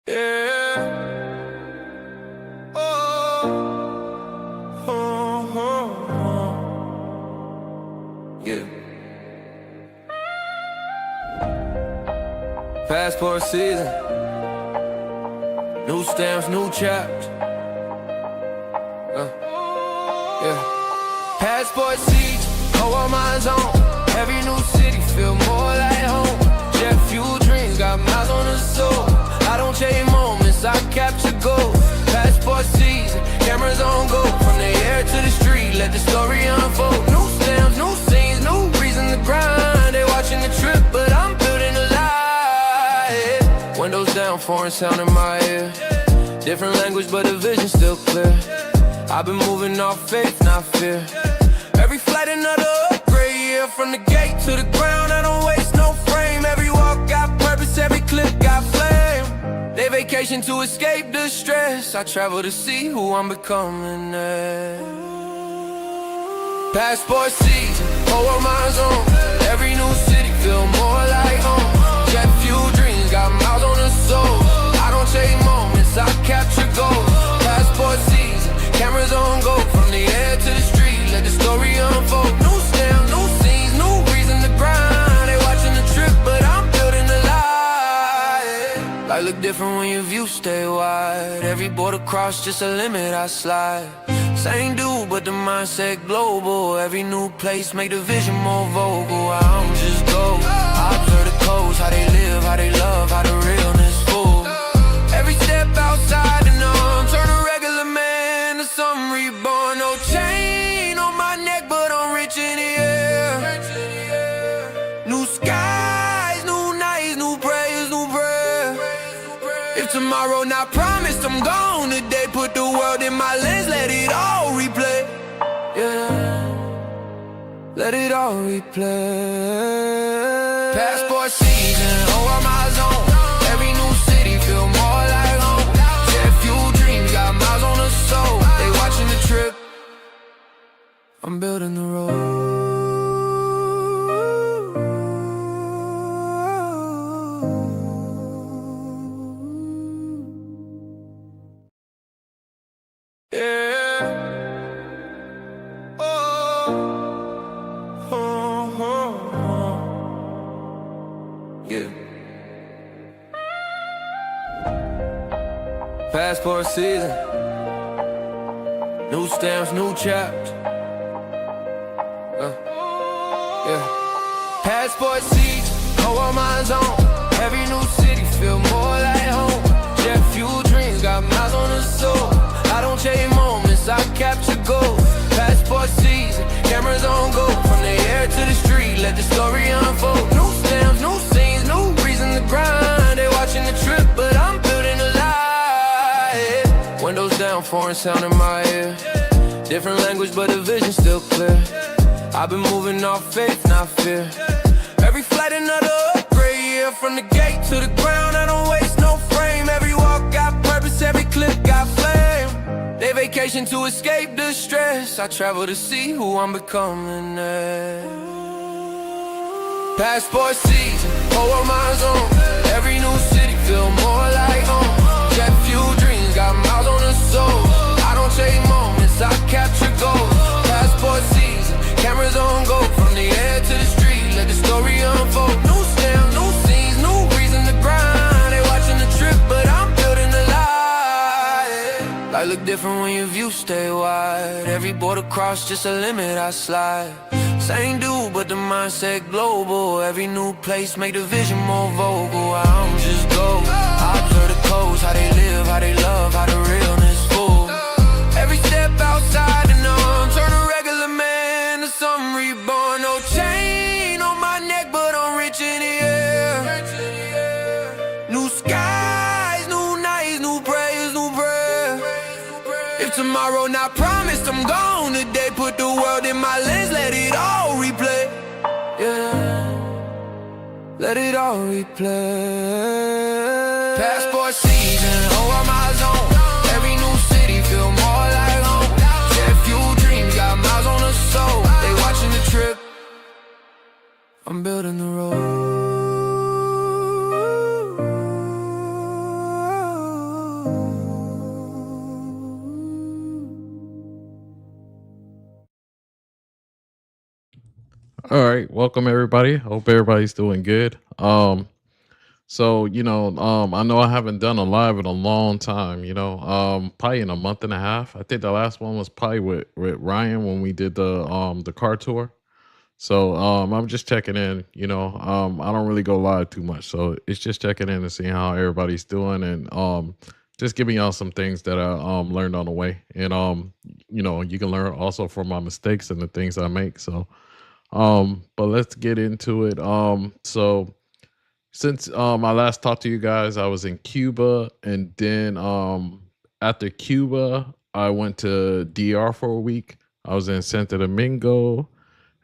Yeah. Oh. Oh, oh, oh. Yeah. Passport season. New stamps, new chapters. Yeah. Passport season. All minds on. Every new city feel more like home. Jet fuel dreams got miles on the soul. I don't chase moments, I capture gold. Passport season, cameras on go. From the air to the street, let the story unfold. New stamps, new scenes, new reason to grind. They watching the trip, but I'm building a life. Windows down, foreign sound in my ear. Different language, but the vision still clear. I've been moving off faith, not fear. Every flight another upgrade, yeah. From the gate to the ground, I don't waste no frame. Every walk got purpose, every clip got flame. They vacation to escape the stress. I travel to see who I'm becoming next. Passport season, whole minds on. Every new city feel more like home. Jet fuel dreams got miles on the soul. I don't chase moments, I capture gold. Passport season, cameras on go. From the air to the street, let the story unfold. New stamp, new scenes, new reason to grind. They watching the trip, but I'm building a life. Life look different when your view stay wide. Every border cross, just a limit I slide. Same dude, but the mindset global. Every new place make the vision more vocal. I don't just go, I observe the codes. How they live, how they love, how the realness full. Every step outside the norm, turn a regular man to some reborn. No chain on my neck, but I'm rich in the air. New skies, new nights, new prayers, new breath. If tomorrow not promised, I'm gone today. Put the world in my lens, let it all replay. Yeah, let it all replay. Passport season, oh, I'm eyes on. Every new city feel more like home. Jet fuel dreams got miles on the soul. They watching the trip, I'm building the road. Yeah. Oh. Oh, oh, oh. Yeah. Passport season. New stamps, new chapters. Yeah. Passport season. All minds on. Every new city feel more like home. Jet fuel dreams got miles on the soul. I don't chase moments, I capture gold. Passport season, cameras on go. From the air to the street, let the story unfold. New stamps, new scenes, new reason to grind. They watching the trip, but I'm building a life. Windows down, foreign sound in my ear. Different language, but the vision still clear. I've been moving off faith, not fear. Every flight another upgrade, yeah. From the gate to the ground, I don't waste no frame. Every walk got purpose, every clip got flame. They vacation to escape the stress. I travel to see who I'm becoming next. Passport season, whole minds on. Every new city feel more like home. Jet fuel dreams got miles on the soul. I don't chase moments, I capture gold. Passport season, cameras on go. From the air to the street, let the story unfold. New stamp, new scenes, new reason to grind. They watching the trip, but I'm building a life. Life look different when your view stay wide. Every border cross, just a limit I slide. Same dude, but the mindset global. Every new place make the vision more vocal. I don't just go, I observe the codes. How they live, how they love, how the realness full. Every step outside the norm, turn a regular man to some reborn. No chain on my neck, but I'm rich in the air. New skies, new nights, new prayers, new breath. If tomorrow not promised, I'm gone today. Put the world in my lens, let it all replay. Yeah, let it all replay. Passport season, oh, I'm eyes on. Every new city feel more like home. Jet fuel dreams got miles on the soul. They watching the trip, I'm building the road. All right, welcome everybody. Hope everybody's doing good. I know I haven't done a live in a long time. Probably in a month and a half. I think the last one was probably with Ryan when we did the car tour. So I'm just checking in. I don't really go live too much, so it's just checking in and seeing how everybody's doing, and just giving y'all some things that I learned on the way, and you can learn also from my mistakes and the things I make. So but let's get into it. So since I last talked to you guys, I was in Cuba, and then after Cuba, I went to DR for a week. I was in Santo Domingo.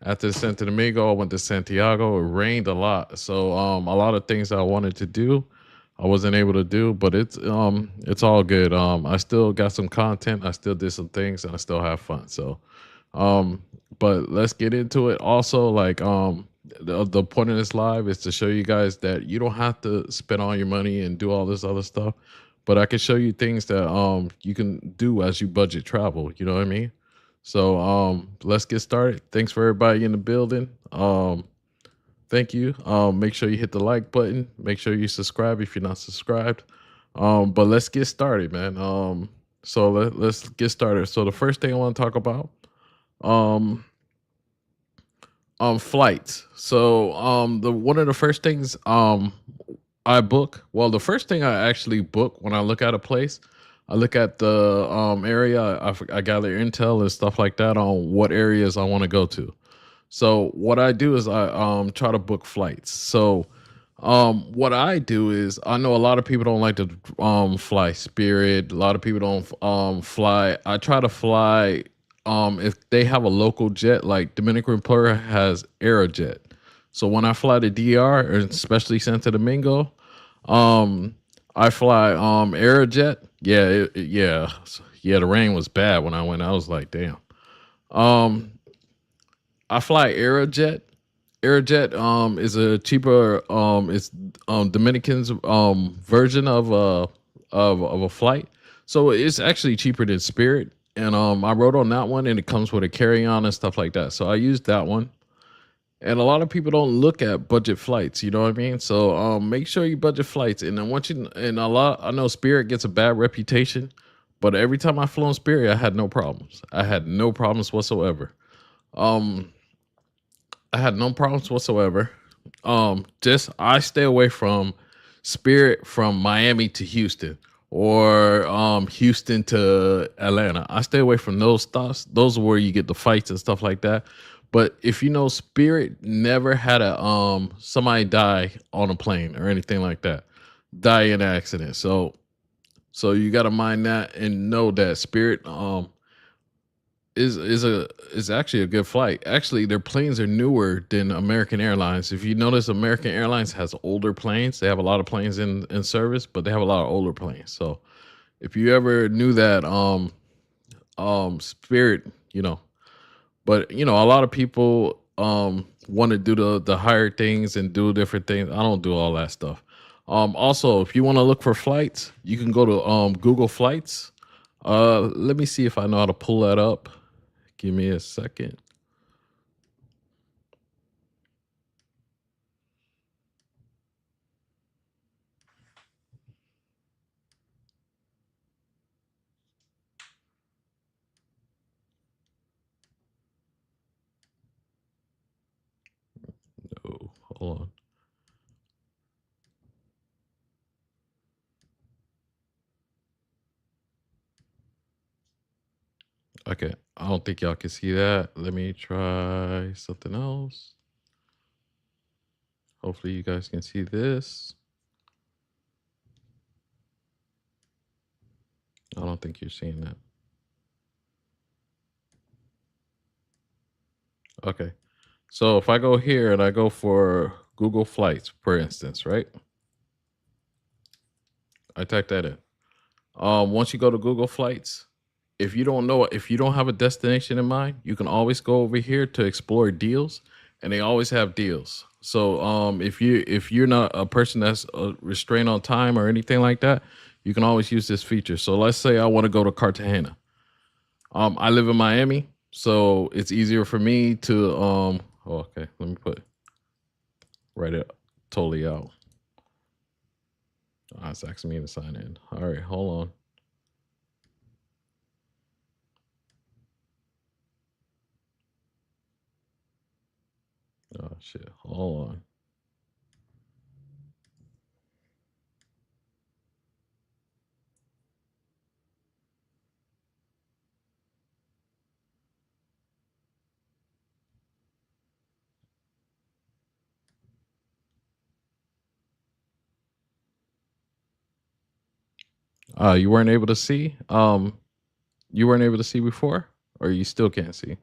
After Santo Domingo, I went to Santiago. It rained a lot, so a lot of things I wanted to do, I wasn't able to do. But it's all good. I still got some content. I still did some things, and I still have fun. So um, but let's get into it. Also, like the point of this live is to show you guys that you don't have to spend all your money and do all this other stuff. But I can show you things that you can do as you budget travel. You know what I mean? So let's get started. Thanks for everybody in the building. Thank you. Make sure you hit the like button. Make sure you subscribe if you're not subscribed. But let's get started, man. Let's get started. So the first thing I want to talk about um flights. So the one of the first things I book, well, the first thing I actually book when I look at a place, I look at the area. I gather intel and stuff like that on what areas I want to go to. So what I do is I try to book flights. So what I do is, I know a lot of people don't like to fly Spirit. A lot of people don't fly. I try to fly if they have a local jet, like Dominican Republic has Aerojet. So when I fly to DR, or especially Santo Domingo, um I fly Aerojet. Yeah, yeah, the rain was bad when I went. I was like, damn. Um I fly Aerojet. Aerojet is a cheaper it's Dominican's version of a flight. So it's actually cheaper than Spirit. And I wrote on that one, and it comes with a carry-on and stuff like that. So I used that one. And a lot of people don't look at budget flights, you know what I mean? So make sure you budget flights. And then once you, and a lot, I know Spirit gets a bad reputation, but every time I flew on Spirit, I had no problems. I had no problems whatsoever. Um, I had no problems whatsoever. Just I stay away from Spirit from Miami to Houston, or Houston to Atlanta. I stay away from those stops. Those are where you get the fights and stuff like that. But if you know, Spirit never had a somebody die on a plane or anything like that, die in an accident. So you got to mind that and know that Spirit is actually a good flight. Actually, their planes are newer than American Airlines. If you notice, American Airlines has older planes. They have a lot of planes in service, but they have a lot of older planes. So if you ever knew that, Spirit, but a lot of people want to do the higher things and do different things. I don't do all that stuff. Also, if you want to look for flights, you can go to Google Flights. Let me see if I know how to pull that up. Give me a second. Oh, hold on. Okay, I don't think y'all can see that. Let me try something else. Hopefully you guys can see this. I don't think you're seeing that. Okay. So if I go here and I go for Google Flights, for instance, right? I type that in. Once you go to Google Flights, if you don't have a destination in mind, you can always go over here to explore deals, and they always have deals. So if you're not a person that's restrained on time or anything like that, you can always use this feature. So let's say I want to go to Cartagena. I live in Miami, so it's easier for me to Oh, okay. Let me write it totally out. It's asking me to sign in. All right, hold on. Oh shit. Hold on. You weren't able to see? You weren't able to see before? Or you still can't see?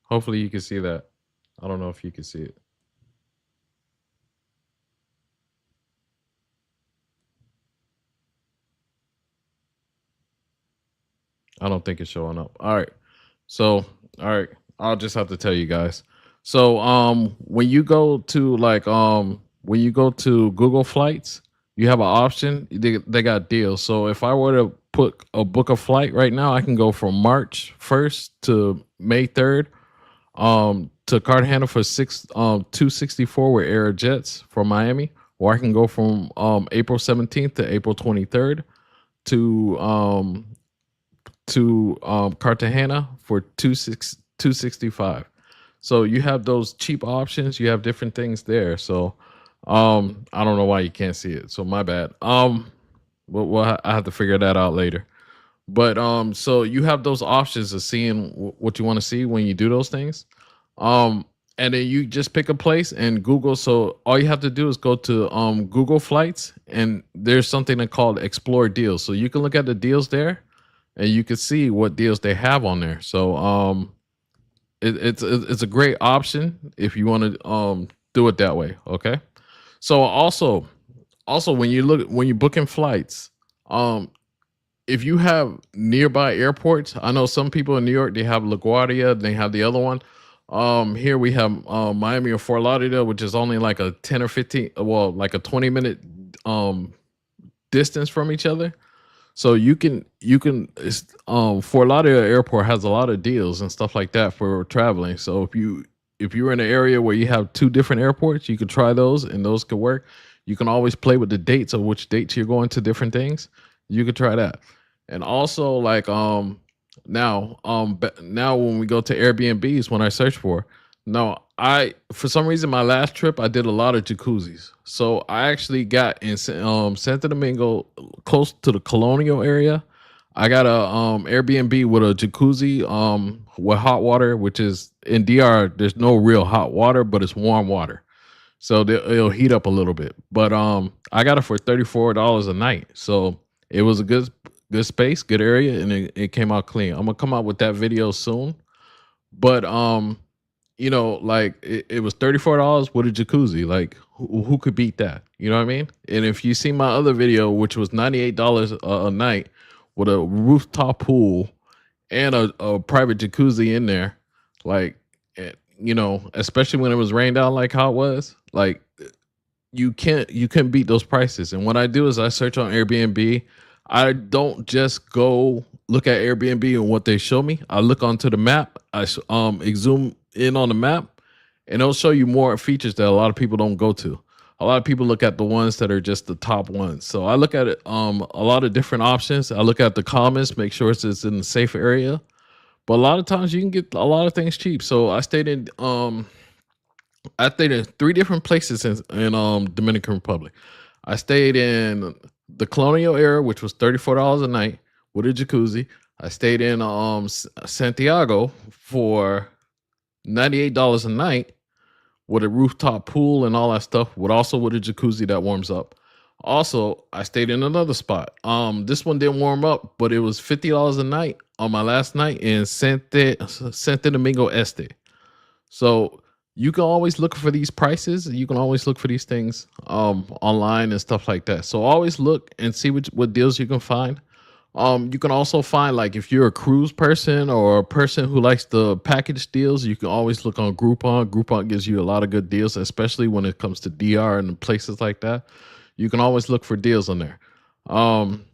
Hopefully you can see that. I don't know if you can see it. I don't think it's showing up. All right. So, all right, I'll just have to tell you guys. So, when you go to when you go to Google Flights, you have an option. They got deals. So, if I were to put a book a flight right now, I can go from March 1st to May 3rd. To Cartagena for 264 with Air Jets from Miami, or I can go from April 17th to April 23rd to Cartagena for 265. So you have those cheap options. You have different things there. So I don't know why you can't see it. So my bad. Well, I have to figure that out later. But so you have those options of seeing what you want to see when you do those things. Um, and then you just pick a place and Google. So all you have to do is go to Google Flights, and there's something called Explore Deals. So you can look at the deals there, and you can see what deals they have on there. So it's a great option if you want to do it that way. Okay. So also when you're booking flights, if you have nearby airports, I know some people in New York, they have LaGuardia, they have the other one. Here we have Miami or Fort Lauderdale, which is only like a 10 or 15, well, like a 20-minute distance from each other. So Fort Lauderdale Airport has a lot of deals and stuff like that for traveling. So if you're in an area where you have two different airports, you can try those, and those could work. You can always play with the dates of which dates you're going to different things. You could try that. And also now when we go to Airbnbs, when I search for some reason my last trip I did a lot of jacuzzis. So I actually got in Santo Domingo, close to the Colonial area. I got a Airbnb with a jacuzzi with hot water, which is in DR. There's no real hot water, but it's warm water, so it'll heat up a little bit. But I got it for $34 a night, so it was a good space, good area, and it came out clean. I'm gonna come out with that video soon. But like it was $34 with a jacuzzi. Like who could beat that? You know what I mean? And if you see my other video, which was $98 a night with a rooftop pool and a private jacuzzi in there, like especially when it was rained out like how it was, like you can't beat those prices. And what I do is I search on Airbnb. I don't just go look at Airbnb and what they show me. I look onto the map. I zoom in on the map, and it'll show you more features that a lot of people don't go to. A lot of people look at the ones that are just the top ones. So I look at it, a lot of different options. I look at the comments, make sure it's in a safe area. But a lot of times you can get a lot of things cheap. So I stayed in 3 different places in Dominican Republic. I stayed in the Colonial area, which was $34 a night with a jacuzzi. I stayed in Santiago for $98 a night with a rooftop pool and all that stuff, with a jacuzzi that warms up. Also, I stayed in another spot. This one didn't warm up, but it was $50 a night on my last night in Santo Domingo Este. So you can always look for these prices. You can always look for these things online and stuff like that. So always look and see what deals you can find. You can also find, like, if you're a cruise person or a person who likes the package deals, you can always look on Groupon. Groupon gives you a lot of good deals, especially when it comes to DR and places like that. You can always look for deals on there. Um,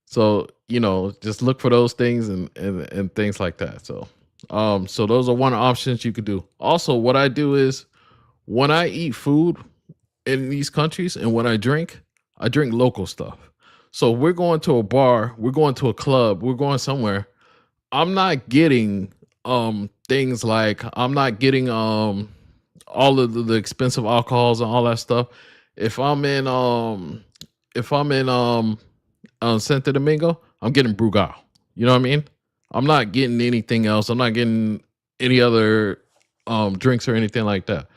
so just look for those things and things like that. So those are one options you could do. Also, what I do is when I eat food in these countries and when I drink local stuff. So we're going to a bar, we're going to a club, we're going somewhere. I'm not getting things like I'm not getting all of the expensive alcohols and all that stuff. If I'm in Santo Domingo, I'm getting Brugal. You know what I mean? I'm not getting anything else. I'm not getting any other drinks or anything like that.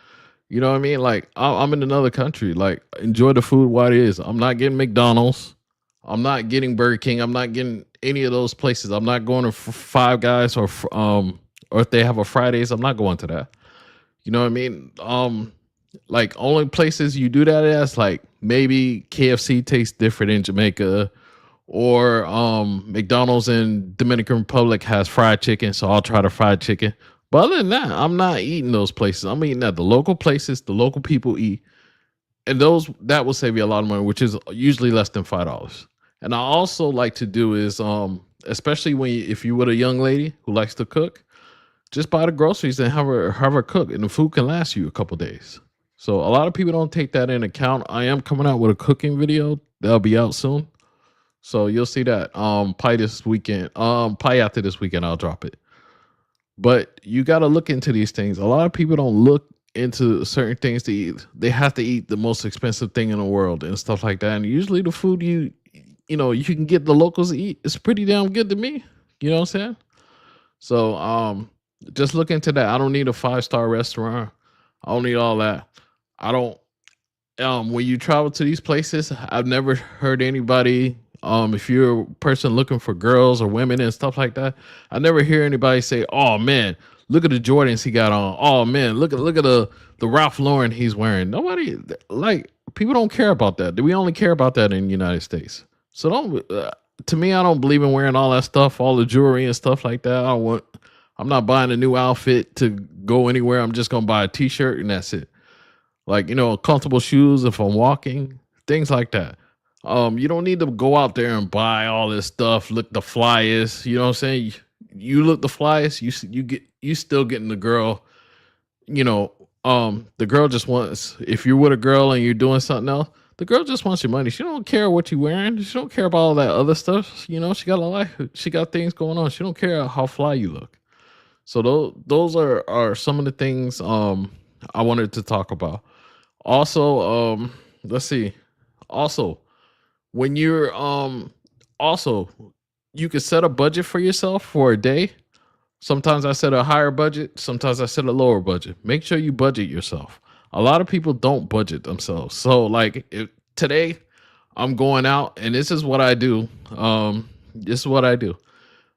You know what I mean? Like I'm in another country. Like enjoy the food while it is. I'm not getting McDonald's. I'm not getting Burger King. I'm not getting any of those places. I'm not going to Five Guys or if they have a Fridays, I'm not going to that. You know what I mean? Like only places you do that as like maybe KFC tastes different in Jamaica or McDonald's in Dominican Republic has fried chicken, so I'll try the fried chicken. But other than that, I'm not eating those places. I'm eating at the local places, the local people eat, and those that will save you a lot of money, which is usually less than $5. And I also like to do is especially if you with a young lady who likes to cook, just buy the groceries and have her cook, and the food can last you a couple days. So a lot of people don't take that into account. I am coming out with a cooking video that'll be out soon, so you'll see that probably this weekend. Probably after this weekend, I'll drop it. But you got to look into these things. A lot of people don't look into certain things to eat. They have to eat the most expensive thing in the world and stuff like that. And usually the food you can get the locals to eat, it's pretty damn good to me. You know what I'm saying? So just look into that. I don't need a 5-star restaurant. I don't need all that. I don't when you travel to these places, I've never heard anybody if you're a person looking for girls or women and stuff like that, I never hear anybody say, "Oh man, look at the Jordans he got on. Oh man, look at the Ralph Lauren he's wearing." Nobody, like, people don't care about that. We only care about that in the United States. So don't to me, I don't believe in wearing all that stuff, all the jewelry and stuff like that. I'm not buying a new outfit to go anywhere. I'm just gonna buy a t-shirt and that's it. Like, comfortable shoes if I'm walking, things like that. You don't need to go out there and buy all this stuff, look the flyest. You know what I'm saying? You look the flyest, you still getting the girl. The girl just wants, if you're with a girl and you're doing something else, the girl just wants your money. She don't care what you're wearing. She don't care about all that other stuff. She got a life. She got things going on. She don't care how fly you look. So those are some of the things I wanted to talk about. Also, let's see. Also, when you're also you can set a budget for yourself for a day. Sometimes I set a higher budget, sometimes I set a lower budget. Make sure you budget yourself. A lot of people don't budget themselves. So like if today I'm going out and this is what I do. This is what I do.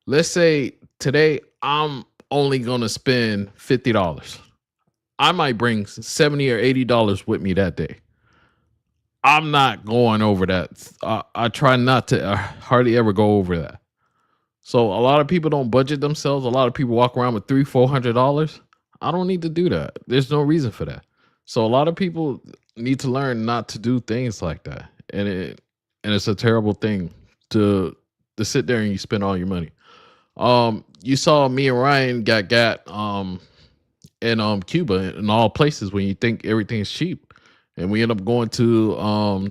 Let's say today I'm only gonna spend $50. I might bring $70 or $80 with me that day. I'm not going over that. I try not to. I hardly ever go over that. So a lot of people don't budget themselves. A lot of people walk around with $300-$400. I don't need to do that. There's no reason for that. So a lot of people need to learn not to do things like that, and it's a terrible thing to sit there and you spend all your money. You saw me and Ryan got in Cuba and all places when you think everything's cheap, and we end up going to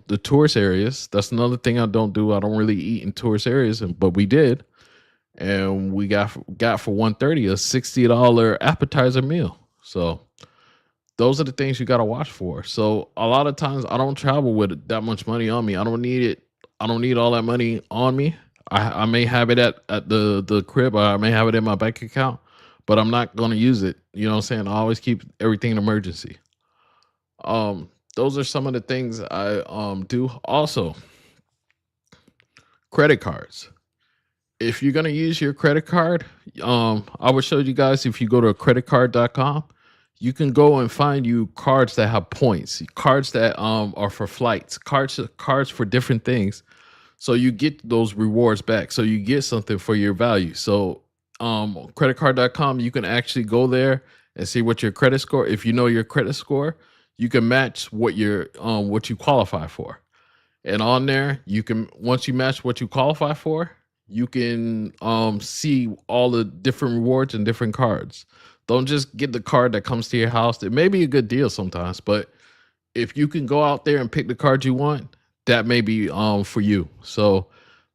the tourist areas. That's another thing I don't do. I don't really eat in tourist areas, but we did, and we got for $130 a $60 appetizer meal. So those are the things you got to watch for. So a lot of times I don't travel with that much money on me. I don't need it. I don't need all that money on me. I may have it at the crib, or I may have it in my bank account, but I'm not going to use it. You know what I'm saying? I always keep everything in emergency. Those are some of the things I do. Also, credit cards. If you're going to use your credit card, I would show you guys, if you go to creditcard.com, you can go and find you cards that have points, cards that are for flights, cards for different things. So you get those rewards back. So you get something for your value. So creditcard.com, you can actually go there and see what your credit score. If you know your credit score, you can match what you qualify for. And on there, you can, once you match what you qualify for, you can see all the different rewards and different cards. Don't just get the card that comes to your house. It may be a good deal sometimes, but if you can go out there and pick the card you want, that may be for you. So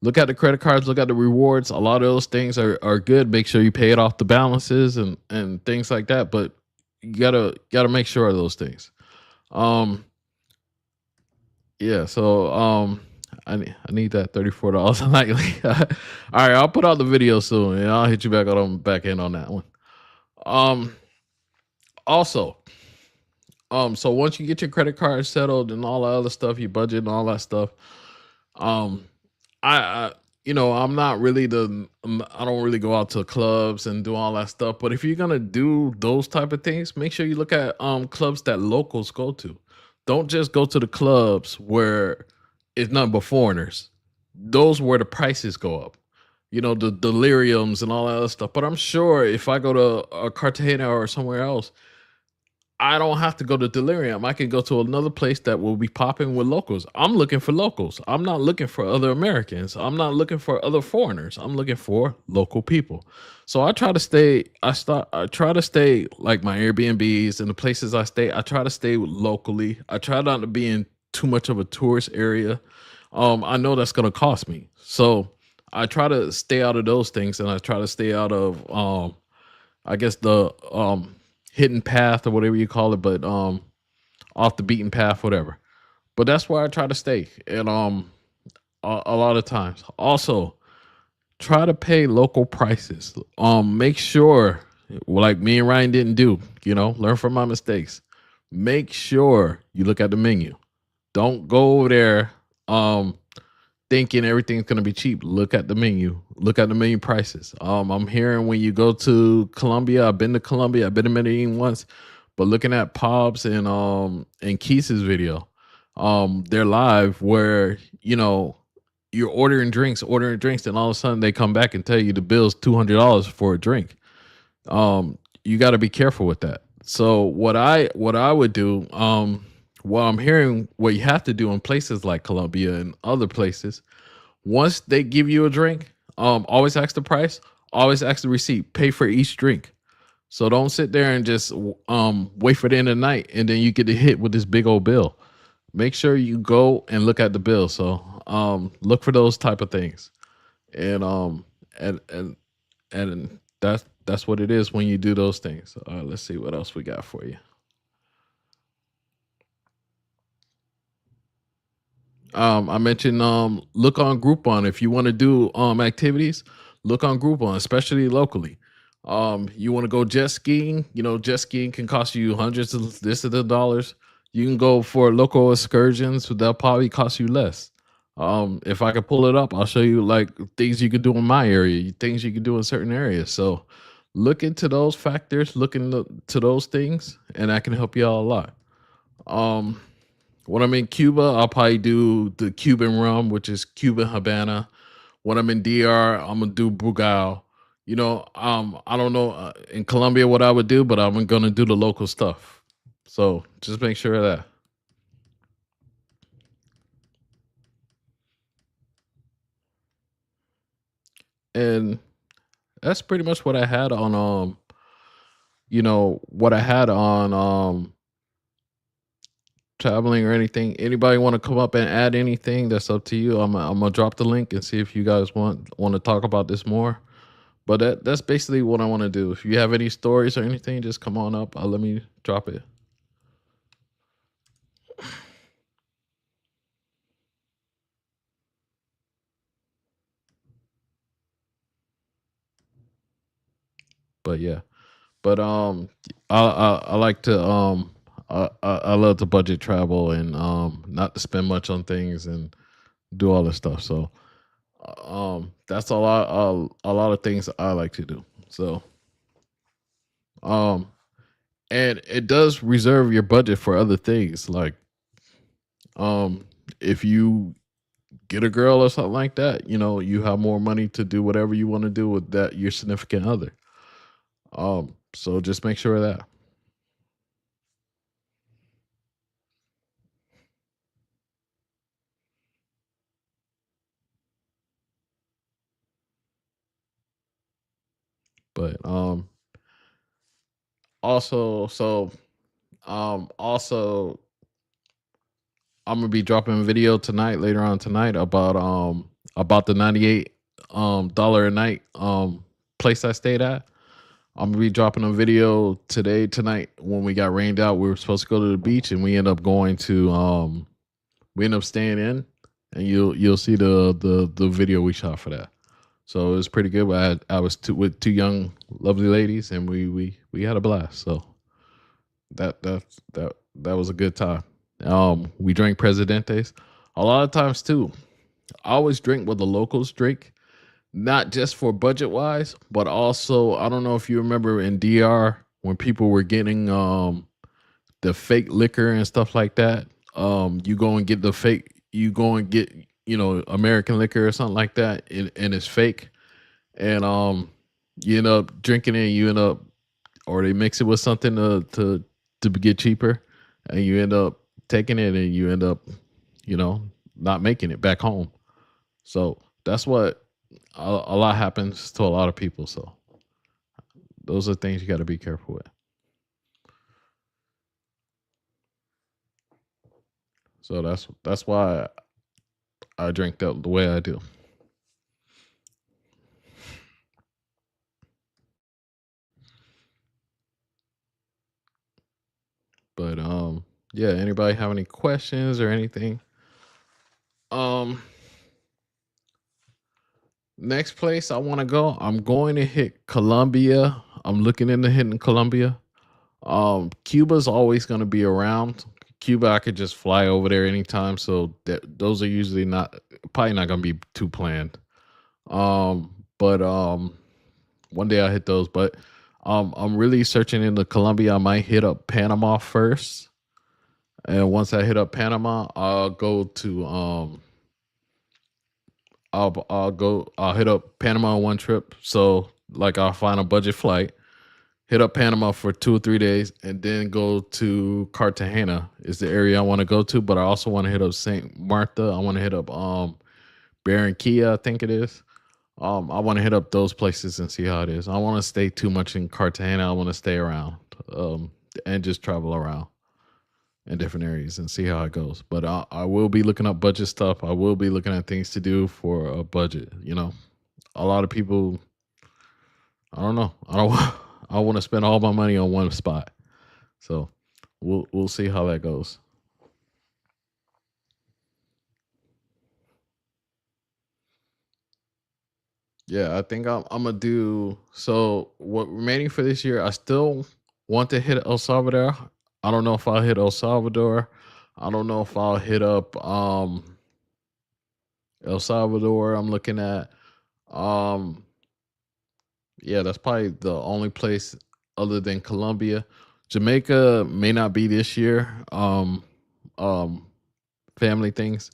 look at the credit cards, look at the rewards. A lot of those things are good. Make sure you pay it off the balances and things like that. But you gotta make sure of those things. Um yeah, so I need that $34 nightly. All right, I'll put out the video soon and I'll hit you back end on that one. Um Also, so once you get your credit card settled and all that other stuff, your budget and all that stuff, um, I I'm not really I don't really go out to clubs and do all that stuff. But if you're gonna do those type of things, make sure you look at clubs that locals go to. Don't just go to the clubs where it's nothing but foreigners. Those where the prices go up. The deliriums and all that other stuff. But I'm sure if I go to a Cartagena or somewhere else, I don't have to go to Delirium. I can go to another place that will be popping with locals. I'm looking for locals. I'm not looking for other Americans. I'm not looking for other foreigners. I'm looking for local people. So I try to stay. I try to stay like my Airbnbs and the places I stay. I try to stay locally. I try not to be in too much of a tourist area. I know that's gonna cost me. So I try to stay out of those things, and I try to stay out of I guess the hidden path or whatever you call it, but off the beaten path, whatever. But that's where I try to stay, and a lot of times. Also, try to pay local prices. Make sure, like me and Ryan didn't do, learn from my mistakes. Make sure you look at the menu. Don't go over there thinking everything's gonna be cheap. Look at the menu. Look at the menu prices. I'm hearing when you go to Colombia, I've been to Colombia, I've been to Medellin once, but looking at Pobs and Keith's video, they're live where you're ordering drinks, and all of a sudden they come back and tell you the bill's $200 for a drink. You got to be careful with that. So what I would do, well, I'm hearing what you have to do in places like Colombia and other places. Once they give you a drink, always ask the price, always ask the receipt, pay for each drink. So don't sit there and just wait for the end of the night and then you get hit with this big old bill. Make sure you go and look at the bill. So look for those type of things, and that's what it is when you do those things. Let's see what else we got for you. I mentioned look on Groupon if you want to do activities. Look on Groupon, especially locally. You want to go jet skiing? Jet skiing can cost you hundreds of dollars. You can go for local excursions, so they'll probably cost you less. If I could pull it up, I'll show you like things you could do in my area, things you could do in certain areas. So look into those factors, look into those things, and that can help you out a lot. When I'm in Cuba, I'll probably do the Cuban rum, which is Cuban Habana. When I'm in DR, I'm gonna do Brugal. I don't know in Colombia what I would do, but I'm gonna do the local stuff. So just make sure of that. And that's pretty much what I had on what I had on traveling or anything. Anybody want to come up and add anything? That's up to you. I'm gonna drop the link and see if you guys want to talk about this more. But that's basically what I want to do. If you have any stories or anything, just come on up. Let me drop it. But yeah, but I like to I love to budget travel and not to spend much on things and do all this stuff. So that's a lot of things I like to do. So um and it does reserve your budget for other things like um if you get a girl or something like that, you have more money to do whatever you want to do with that your significant other. So just make sure of that. But also, also I'm gonna be dropping a video tonight, later on tonight, about the $98 a night place I stayed at. I'm gonna be dropping a video tonight when we got rained out. We were supposed to go to the beach and we end up staying in, and you'll see the video we shot for that. So it was pretty good. I was with two young lovely ladies, and we had a blast. So that was a good time. We drank Presidentes a lot of times too. I always drink what the locals drink, not just for budget wise, but also I don't know if you remember in DR when people were getting the fake liquor and stuff like that. You go and get you go and get American liquor or something like that, and it's fake, and you end up drinking it. You end up, or they mix it with something to get cheaper, and you end up taking it, and you end up not making it back home. So that's what a lot happens to a lot of people. So those are things you got to be careful with. So that's why I drink the way I do. But yeah, anybody have any questions or anything? Um Next place I want to go, I'm going to hit Colombia. I'm looking into hitting Colombia. Cuba's always going to be around. Cuba, I could just fly over there anytime, so those are usually probably not going to be too planned. But one day I hit those. But I'm really searching into Colombia. I might hit up Panama first, and once I hit up Panama, I'll go to I'll hit up Panama on one trip. So like I'll find a budget flight, hit up Panama for 2 or 3 days, and then go to Cartagena is the area I want to go to. But I also want to hit up Saint Martha. I want to hit up Barranquilla, I think it is. I want to hit up those places and see how it is. I want to stay too much in Cartagena. I want to stay around and just travel around in different areas and see how it goes. But I will be looking up budget stuff. I will be looking at things to do for a budget. A lot of people, I don't know. I want to spend all my money on one spot. So we'll see how that goes. Yeah, I think I'm gonna do so. What remaining for this year? I still want to hit El Salvador. I don't know if I'll hit El Salvador. I don't know if I'll hit up El Salvador. I'm looking at um yeah, that's probably the only place other than Colombia. Jamaica may not be this year. Um Family things.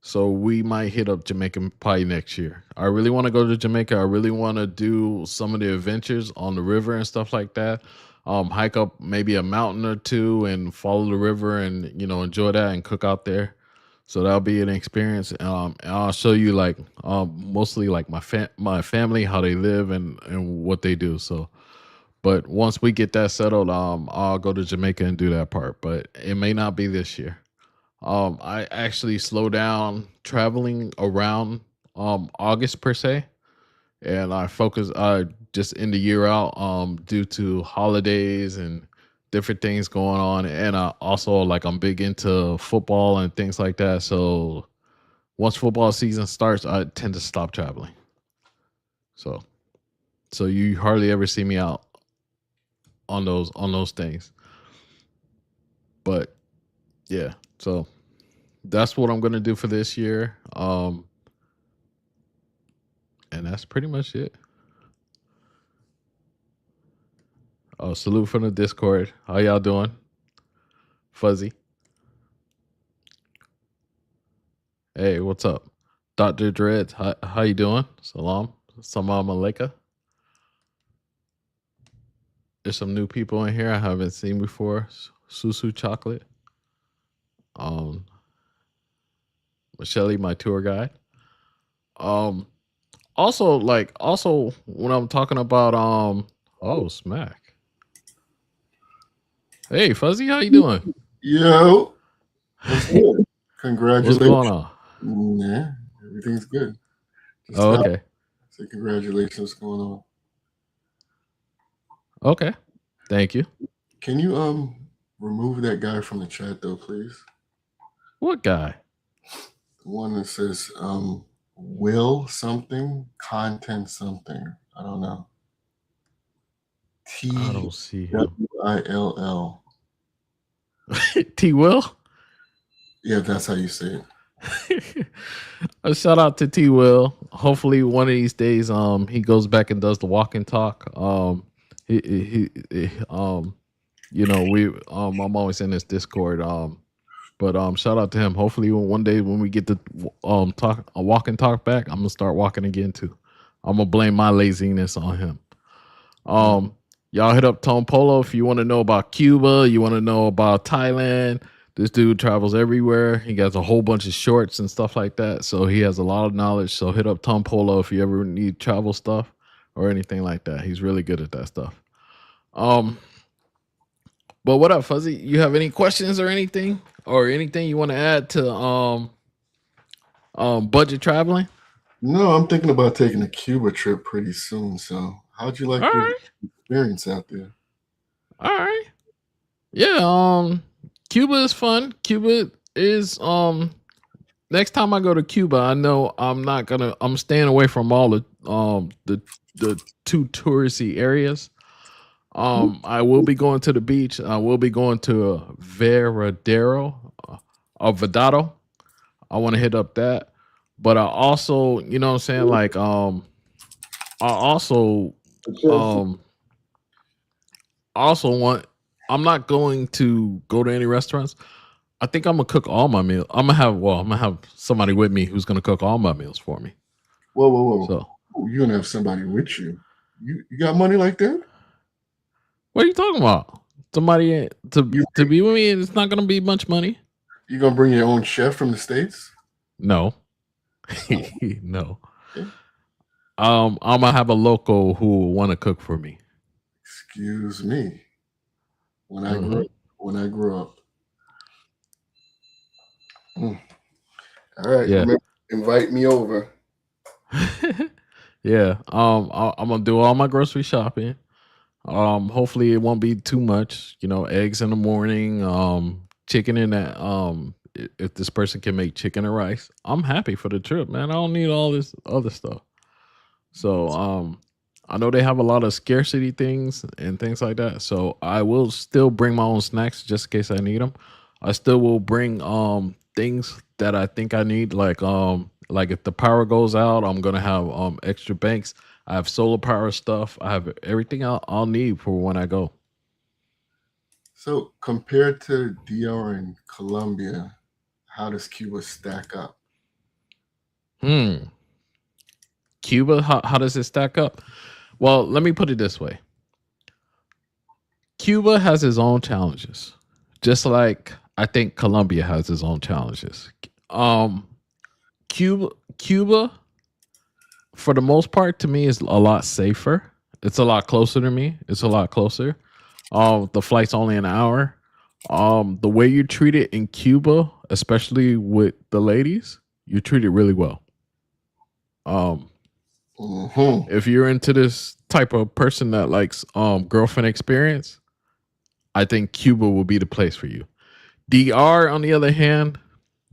So we might hit up Jamaica probably next year. I really want to go to Jamaica. I really want to do some of the adventures on the river and stuff like that. Hike up maybe a mountain or two and follow the river and enjoy that and cook out there. So that'll be an experience. And I'll show you like mostly like my family, how they live and what they do. So, but once we get that settled, I'll go to Jamaica and do that part. But it may not be this year. I actually slow down traveling around August per se, and I focus just in the year out due to holidays and different things going on, and I also like I'm big into football and things like that. So once football season starts, I tend to stop traveling. So you hardly ever see me out on those things. But yeah, so that's what I'm gonna do for this year. And that's pretty much it. Oh, salute from the Discord. How y'all doing? Fuzzy. Hey, what's up? Dr. Dreads, how you doing? Salam. Salam alaikum. There's some new people in here I haven't seen before. Susu Chocolate. Um, Michelle, my tour guide. Um, also when I'm talking about oh smack. Hey Fuzzy, how you doing? Yo, what's good? What's Congratulations. going on? Yeah, everything's good. Just Oh, okay. say congratulations. What's going on? Okay. Thank you. Can you remove that guy from the chat though, please? What guy? The one that says will something content something. I don't know. I don't see him. TWILL. T Will? Yeah, that's how you say it. A shout out to T Will. Hopefully one of these days he goes back and does the walk and talk. He you know, I'm always in this Discord. But shout out to him. Hopefully one day when we get to talk walk and talk back, I'm gonna start walking again too. I'm gonna blame my laziness on him. Y'all hit up Tom Polo if you want to know about Cuba, you want to know about Thailand. This dude travels everywhere. He got a whole bunch of shorts and stuff like that. So he has a lot of knowledge. So hit up Tom Polo if you ever need travel stuff or anything like that. He's really good at that stuff. But what up, Fuzzy? You have any questions or anything you want to add to budget traveling? No, I'm thinking about taking a Cuba trip pretty soon. So how'd you like your experience out there? All right. Yeah, Cuba is fun. Cuba is next time I go to Cuba, I know I'm staying away from all the too touristy areas. I will be going to the beach. I will be going to Veradero or Vedado. I want to hit up that. But I also, you know what I'm saying, like I also want I'm not going to go to any restaurants. I think I'm gonna cook all my meals. I'm gonna have somebody with me who's gonna cook all my meals for me. Whoa. So you're gonna have somebody with you. You got money like that? what are you talking about? Somebody to be with me, it's not gonna be much money. You gonna bring your own chef from the States? No. No. Okay. I'm gonna have a local who will want to cook for me. Excuse me. When I grew up. All right. Yeah. Invite me over. Yeah. I'm gonna do all my grocery shopping. Hopefully it won't be too much. You know, eggs in the morning. Chicken in that. If this person can make chicken and rice, I'm happy for the trip, man. I don't need all this other stuff. So I know they have a lot of scarcity things and things like that. So I will still bring my own snacks just in case I need them. I still will bring things that I think I need, like if the power goes out, I'm gonna have extra banks. I have solar power stuff. I have everything I'll need for when I go. So compared to DR and Colombia, how does Cuba stack up? Cuba, how does it stack up? Well, let me put it this way. Cuba has its own challenges, just like I think Colombia has its own challenges. Cuba, for the most part, to me, is a lot safer. It's a lot closer to me. It's a lot closer. The flight's only an hour. The way you treat it in Cuba, especially with the ladies, you treat it really well. If you're into this type of person that likes girlfriend experience, I think Cuba will be the place for you. DR, on the other hand,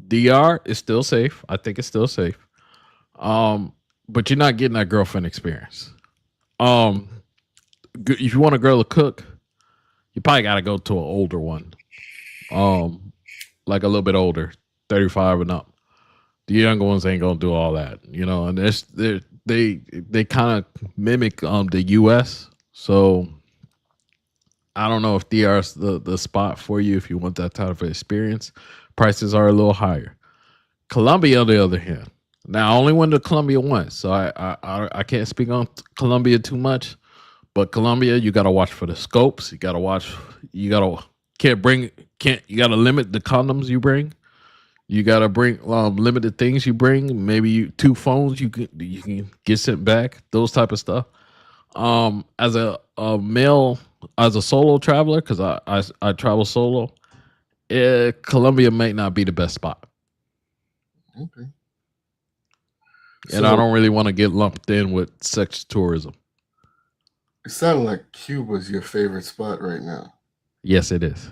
DR is still safe. I think it's still safe. But you're not getting that girlfriend experience. If you want a girl to cook, you probably got to go to an older one. Like a little bit older, 35 and up. The younger ones ain't gonna do all that, you know. And they kind of mimic the U.S. So I don't know if DR is the spot for you if you want that type of experience. Prices are a little higher. Colombia, on the other hand, Now I only went to Colombia once, so I can't speak on Colombia too much. But Colombia, you gotta watch for the scopes. You gotta watch. You gotta can't bring can't. You gotta limit the condoms you bring. You gotta bring limited things you bring. Maybe two phones you can get sent back. Those type of stuff. As a male, as a solo traveler, because I travel solo. Colombia might not be the best spot. Okay. And I don't really want to get lumped in with sex tourism. It sounds like Cuba's your favorite spot right now. Yes, it is.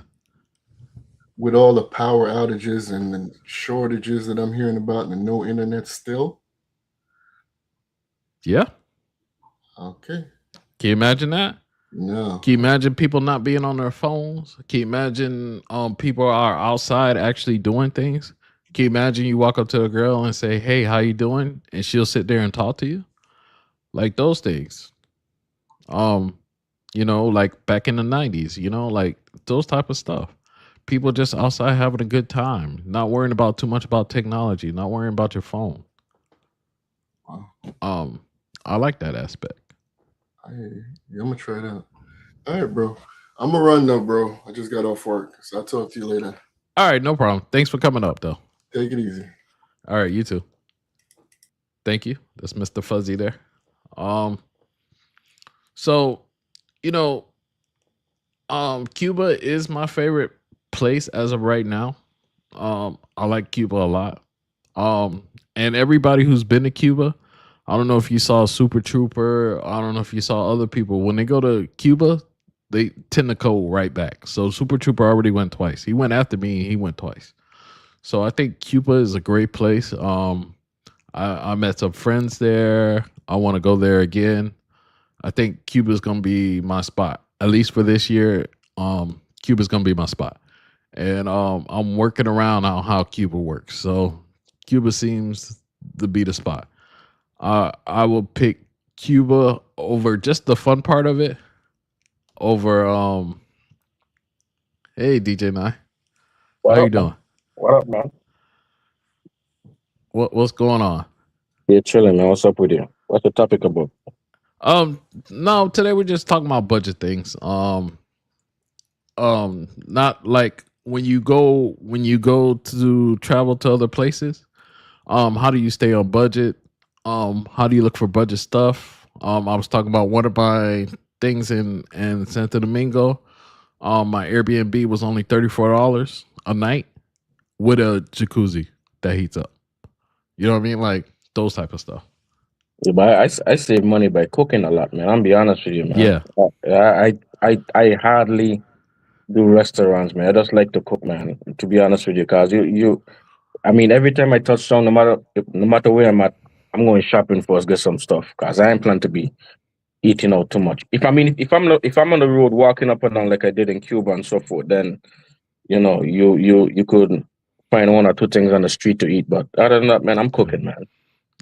With all the power outages and the shortages that I'm hearing about and the no internet still. Yeah. Okay. Can you imagine that? No. Can you imagine people not being on their phones? Can you imagine people are outside actually doing things? Can you imagine you walk up to a girl and say, "Hey, how you doing?" and she'll sit there and talk to you? Like those things. Like back in the 90s, like those type of stuff. People just outside having a good time, not worrying about too much about technology, not worrying about your phone. Wow. I like that aspect. I'm gonna try it out. All right, bro. I'm gonna run though, bro. I just got off work, so I'll talk to you later. All right, no problem. Thanks for coming up, though. Take it easy. All right, you too. Thank you. That's Mr. Fuzzy there. So, Cuba is my favorite place as of right now. I like Cuba a lot. And everybody who's been to Cuba, I don't know if you saw Super Trooper. I don't know if you saw other people. When they go to Cuba, they tend to go right back. So Super Trooper already went twice. He went after me. He went twice. So I think Cuba is a great place. I met some friends there. I want to go there again. I think Cuba is going to be my spot, at least for this year. Cuba is going to be my spot, and I'm working around on how Cuba works. So Cuba seems to be the spot. I will pick Cuba over just the fun part of it. Over hey DJ Nye, how you doing? Man? What up, man? What's going on? You're chilling, man. What's up with you? What's the topic about? No, today we're just talking about budget things. Not like when you go to travel to other places. How do you stay on budget? How do you look for budget stuff? I was talking about one of my things in Santo Domingo. My Airbnb was only $34 a night with a jacuzzi that heats up. You know what I mean? Like those type of stuff. Yeah, but I save money by cooking a lot, man. I'll be honest with you, man. Yeah. I hardly do restaurants, man. I just like to cook, man. To be honest with you, cause I mean, every time I touch down, no matter where I'm at, I'm going shopping first, get some stuff, cause I ain't plan to be eating out too much. If I'm on the road walking up and down like I did in Cuba and so forth, then you could find one or two things on the street to eat. But other than that, man, I'm cooking, man.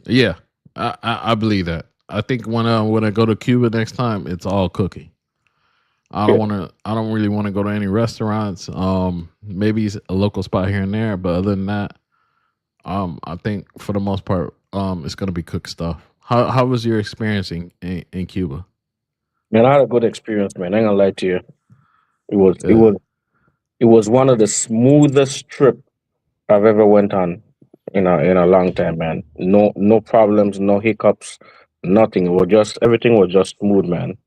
Yeah, I believe that. I think when I go to Cuba next time, it's all cooking. I don't really want to go to any restaurants. Maybe a local spot here and there, but other than that, I think for the most part, it's gonna be cooked stuff. How was your experience in Cuba? Man, I had a good experience, man. I ain't gonna lie to you. Yeah. It was one of the smoothest trip I've ever went on in a long time, man. No problems, no hiccups, nothing. Everything was just smooth, man.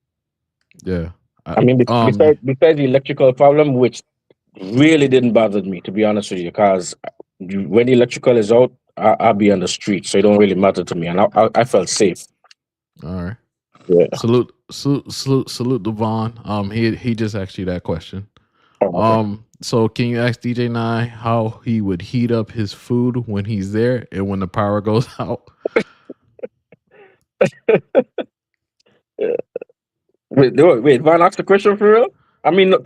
Yeah. I mean, besides the electrical problem, which really didn't bother me, to be honest with you, because when the electrical is out, I'll be on the street, so it don't really matter to me, and I felt safe. All right. Yeah. Salute Devon. He just asked you that question. Okay. So can you ask DJ Nye how he would heat up his food when he's there and when the power goes out? Yeah. Wait, Van asked the question for real? I mean, no.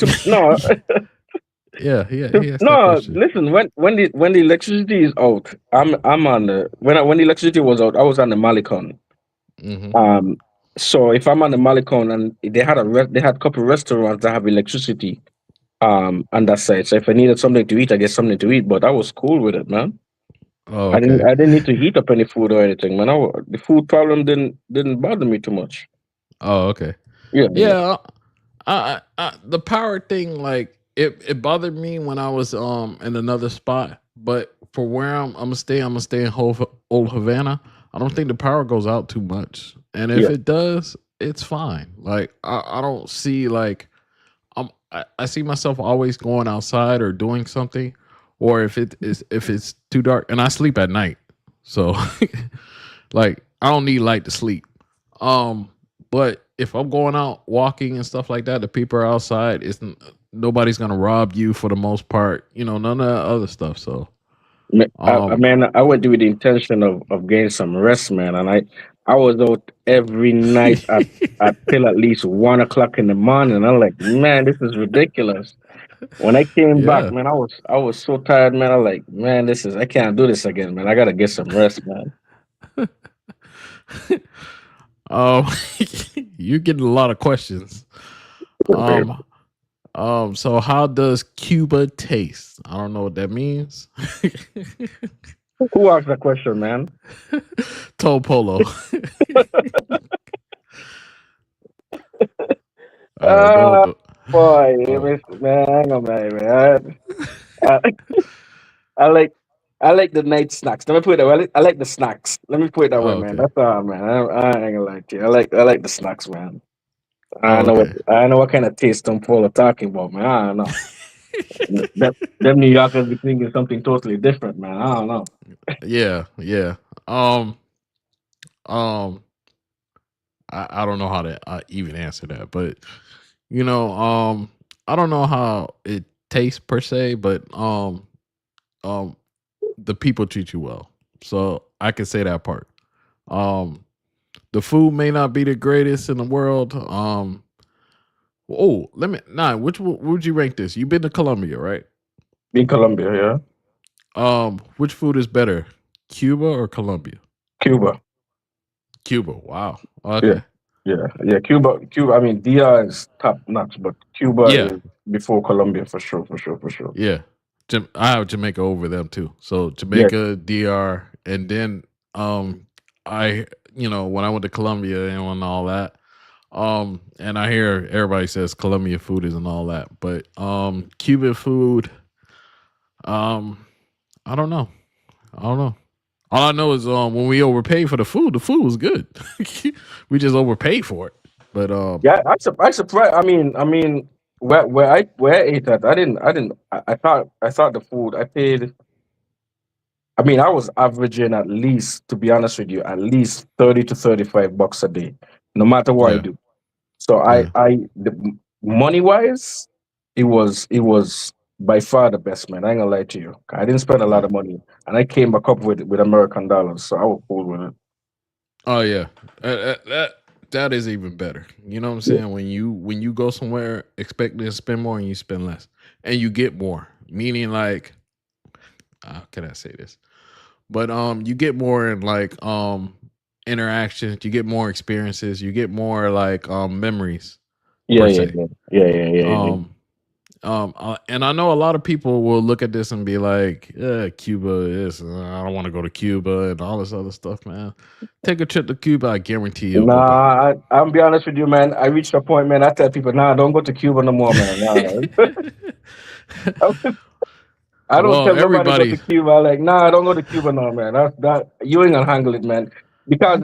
Yeah. He asked No, that question. listen. When the electricity is out, I'm on the when the electricity was out, I was on the Malecon. Mm-hmm. So if I'm on the Malecon and they had a couple restaurants that have electricity, on that side. So if I needed something to eat, I get something to eat. But I was cool with it, man. Oh, I didn't okay. I didn't need to heat up any food or anything, man. The food problem didn't bother me too much. Oh, okay. Yeah, yeah, Yeah, the power thing, like it bothered me when I was in another spot, but for where I'm gonna stay in Old Havana. I don't think the power goes out too much, and if yeah. it does, it's fine. Like I don't see like I see myself always going outside or doing something, or if it's too dark, and I sleep at night, so like I don't need light to sleep. Um, but if I'm going out walking and stuff like that, the people are outside. Nobody's gonna rob you for the most part. You know, none of that other stuff. So, um, Man, I went with the intention of getting some rest, man, and I was out every night at till at least 1 o'clock in the morning. I'm like, man, this is ridiculous. When I came back, yeah. man, I was so tired, man. I'm like, man, I can't do this again, man. I gotta get some rest, man. um, you're getting a lot of questions. Um, so how does Cuba taste? I don't know what that means. Who asked that question, man? Toe Polo. Uh, Don't. boy, Uh, man, hang on, man. I, I like I like the night snacks. Let me put it that way. I like the snacks. Let me put it that way, oh, man. okay. That's all, man. I ain't gonna lie to you. I like the snacks, man. Oh, okay. I know what kind of taste Tom Paul are talking about, man. I don't know. Them New Yorkers be thinking something totally different, man. I don't know. Yeah, yeah. Um, um, I don't know how to even answer that, but you know, I don't know how it tastes per se, but um, the people treat you well, so I can say that part. Um, the food may not be the greatest in the world. Oh, let me nah. Would you rank this? You've been to Colombia, right? In Colombia, yeah. Which food is better, Cuba or Colombia? Cuba. Cuba. Wow. Yeah. Okay. Yeah. Cuba. I mean, DR is top notch, but Cuba Yeah. is before Colombia for sure, for sure, for sure. Yeah. I have Jamaica over them too. So Yeah. Jamaica, DR, and then I when I went to Colombia and all that. And I hear everybody says Colombia food isn't all that, but Cuban food, um, I don't know. I don't know. All I know is when we overpaid for the food was good. We just overpaid for it. But Yeah, I surprised. I mean, where I ate at, I thought the food I paid. I mean, I was averaging at least, to be honest with you, at least $30 to $35 a day, no matter what I yeah, do. So yeah, money wise, it was by far the best, man. I ain't gonna lie to you. I didn't spend a lot yeah. of money, and I came back up with American dollars, so I was cool with it. Oh yeah, that is even better. You know what I'm Yeah, saying? When you go somewhere expecting to spend more and you spend less, and you get more. Meaning like, how can I say this? But you get more in like interactions. You get more experiences. You get more like memories yeah, per yeah, se. yeah, yeah, yeah, yeah, yeah. Um, and I know a lot of people will look at this and be like, Cuba is, I don't want to go to Cuba and all this other stuff, man. Take a trip to Cuba. I guarantee you'll go back. Nah, I'll be honest with you, man. I reached a point, man. I tell people, nah, don't go to Cuba no more, man. Nah. I don't Well, tell nobody go everybody, to Cuba. Like, nah, don't go to Cuba now, man. That you ain't gonna handle it, man. Because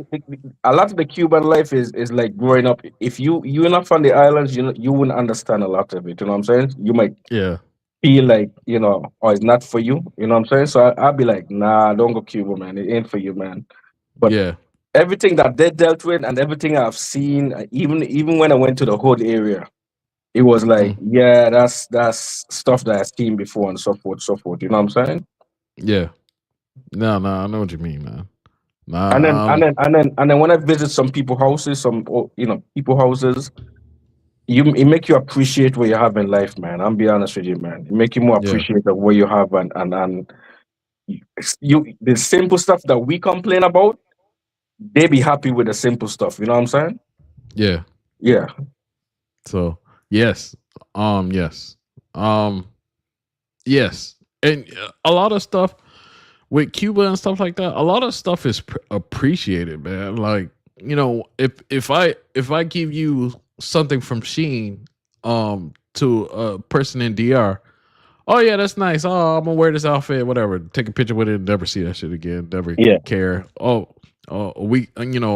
a lot of the Cuban life is like growing up. If you're not from the islands, you wouldn't understand a lot of it. You know what I'm saying? You might yeah, feel like oh, it's not for you. You know what I'm saying? So I'll be like, nah, don't go Cuba, man. It ain't for you, man. But yeah, everything that they dealt with and everything I've seen, even when I went to the hood area, it was like, mm, yeah, that's stuff that I've seen before and so forth, so forth. You know what I'm saying? yeah. No, no, I know what you mean, man. And then Nah, when I visit some people houses, people houses, it make you appreciate what you have in life, man. I'm be honest with you, man. It make you more yeah, appreciate of what you have and you the simple stuff that we complain about, they be happy with the simple stuff. You know what I'm saying? yeah. Yeah. So yes, yes, um, yes, and a lot of stuff. with Cuba and stuff like that, a lot of stuff is appreciated, man. Like, if I give you something from Sheen to a person in DR, oh yeah, that's nice. Oh, I'm gonna wear this outfit, whatever. Take a picture with it, and never see that shit again. Never Yeah, care. Oh, a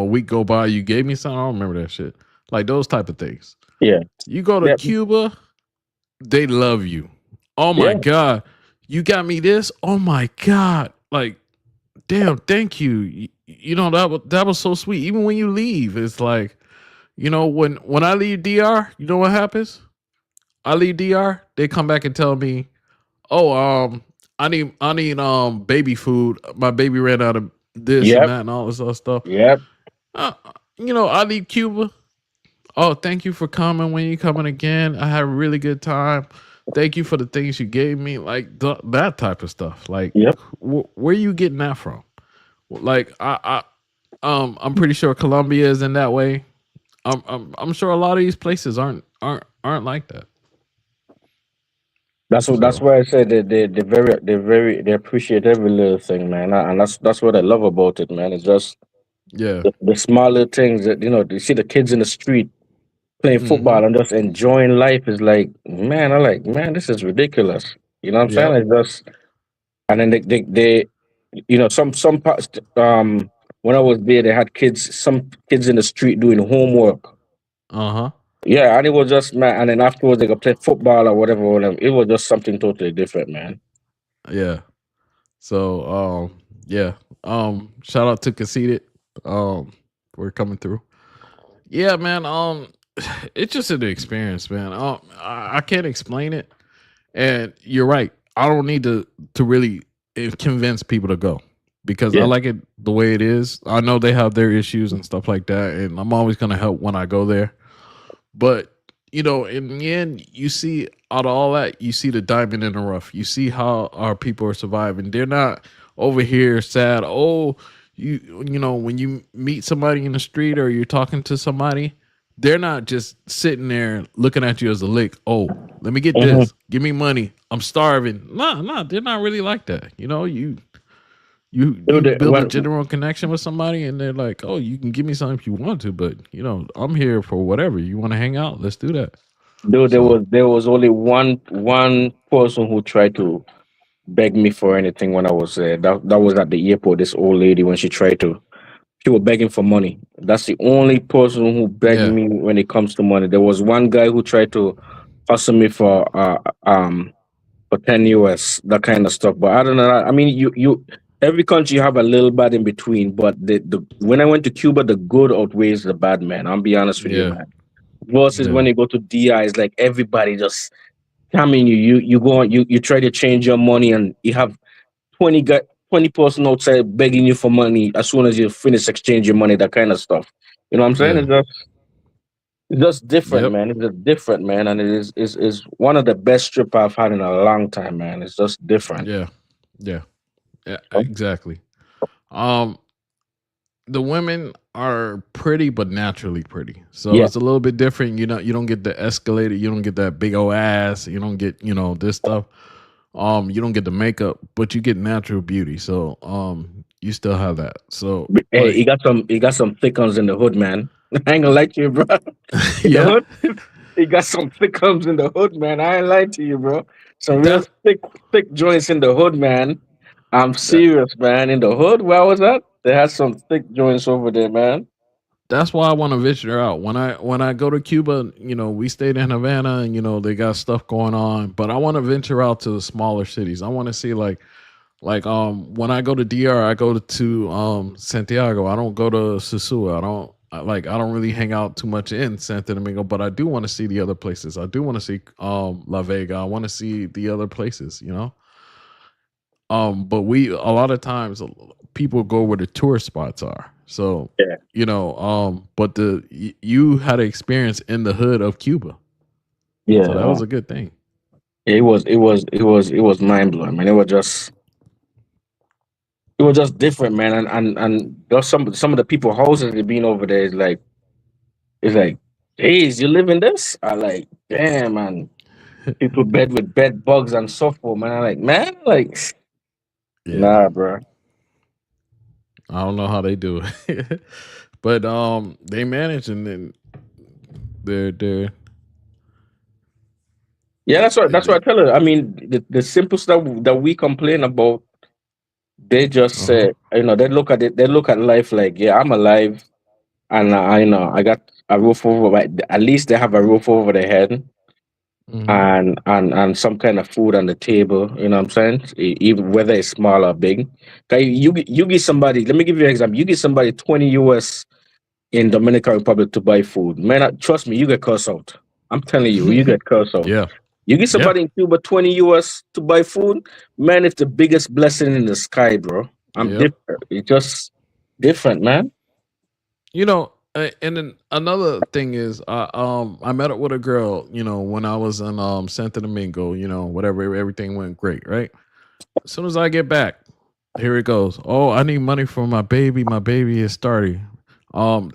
week go by, you gave me something. I don't remember that shit. Like those type of things. yeah, You go to yeah, Cuba, they love you. Oh my yeah. god, you got me this. Oh my god, like damn, thank you. That was so sweet. Even when you leave, it's like when I leave DR, you know what happens? I leave DR, they come back and tell me, oh, I need baby food. My baby ran out of this and Yep, that and all this other stuff. yep. Uh, I leave Cuba. Oh, thank you for coming. When you coming again? I had a really good time. Thank you for the things you gave me, like that type of stuff. Like, Yep. where are you getting that from? Like, I'm pretty sure Colombia is in that way. I'm sure a lot of these places aren't like that. That's So why I said that they appreciate every little thing, man. And that's what I love about it, man. It's just yeah, the smaller things that you see the kids in the street playing mm-hmm, football and just enjoying life is like, man, I like, man, this is ridiculous. You know what I'm saying? yep, It's just, and then they some parts when I was there, they had some kids in the street doing homework. uh huh, Yeah, and it was just man, and then afterwards they could play football or whatever with them. It was just something totally different, man. yeah. So yeah, shout out to Conceited, for coming through. Yeah, man. It's just an experience, man. I can't explain it. And you're right. I don't need to really convince people to go because I Yeah. like it the way it is. I know they have their issues and stuff like that, and I'm always gonna help when I go there. But in the end, you see out of all that, you see the diamond in the rough. You see how our people are surviving. They're not over here sad. Oh, when you meet somebody in the street or you're talking to somebody, they're not just sitting there looking at you as a lick. Oh, let me get Hmm. this. Give me money. I'm starving. No, they're not really like that. You Dude, build a general connection with somebody and they're like, oh, you can give me something if you want to, but I'm here for whatever. You want to hang out, let's do that. there So was only one person who tried to beg me for anything when I was there. That was at the airport. This old lady when she was begging for money. That's the only person who begged yeah, me when it comes to money. There was one guy who tried to hustle me for 10 US, that kind of stuff. But I don't know. I mean, you every country you have a little bad in between. But the when I went to Cuba, the good outweighs the bad, man. I'll be honest with you, yeah, man. Versus yeah, when you go to DI, it's like everybody just coming you go on, you try to change your money and you have 20 person outside begging you for money as soon as you finish exchange your money, that kind of stuff. You know what I'm saying? yeah, It's just different, yep, man. It's just different, man. And it is one of the best trip I've had in a long time, man. It's just different. yeah, yeah, yeah, exactly. Um, the women are pretty, but naturally pretty. So Yeah. it's a little bit different. You don't get the escalator. You don't get that big old ass. You don't get this stuff. You don't get the makeup, but you get natural beauty. So you still have that. So Hey, like, he got some thick ones in the hood, man. I ain't gonna lie to you, bro. In the yeah, hood, he got some thick ones in the hood, man. I ain't lying to you, bro. Some real that thick joints in the hood, man. I'm that serious, man. In the hood, where I was at, they had some thick joints over there, man. that's why I want to venture out. When I go to Cuba, we stayed in Havana, and they got stuff going on. But I want to venture out to the smaller cities. I want to see when I go to DR, I go to Santiago. I don't go to Sosua. I don't really hang out too much in Santo Domingo, but I do want to see the other places. I do want to see La Vega. I want to see the other places. But a lot of times people go where the tourist spots are. So, Yeah, but you had an experience in the hood of Cuba. So that yeah. was a good thing. It was mind blowing, man. It was just different, man. And there's some of the people houses that been over there is like, geez, you live in this? I like, damn, man. People bed with bed bugs and so forth, man. I like, man, like Yeah, Nah, bro. I don't know how they do it, but they manage, and then they're Yeah, that's what I they, tell her. I mean, the simple stuff that we complain about, they just uh huh. say, they look at it, they look at life like, yeah, I'm alive, and I got a roof over my, at least they have a roof over their head, Hmm. and some kind of food on the table. You know what I'm saying? Even whether it's small or big. Okay, you give somebody. Let me give you an example. You give somebody 20 US in Dominican Republic to buy food. Man, trust me, you get cursed out. I'm telling you, you get cursed out. Yeah, You give yeah. somebody in Cuba 20 US to buy food, man, it's the biggest blessing in the sky, bro. I'm Yep. different. It's just different, man. And then another thing is, I met up with a girl, when I was in Santo Domingo, whatever, everything went great, right? As soon as I get back, here it goes. Oh, I need money for my baby. My baby is starting.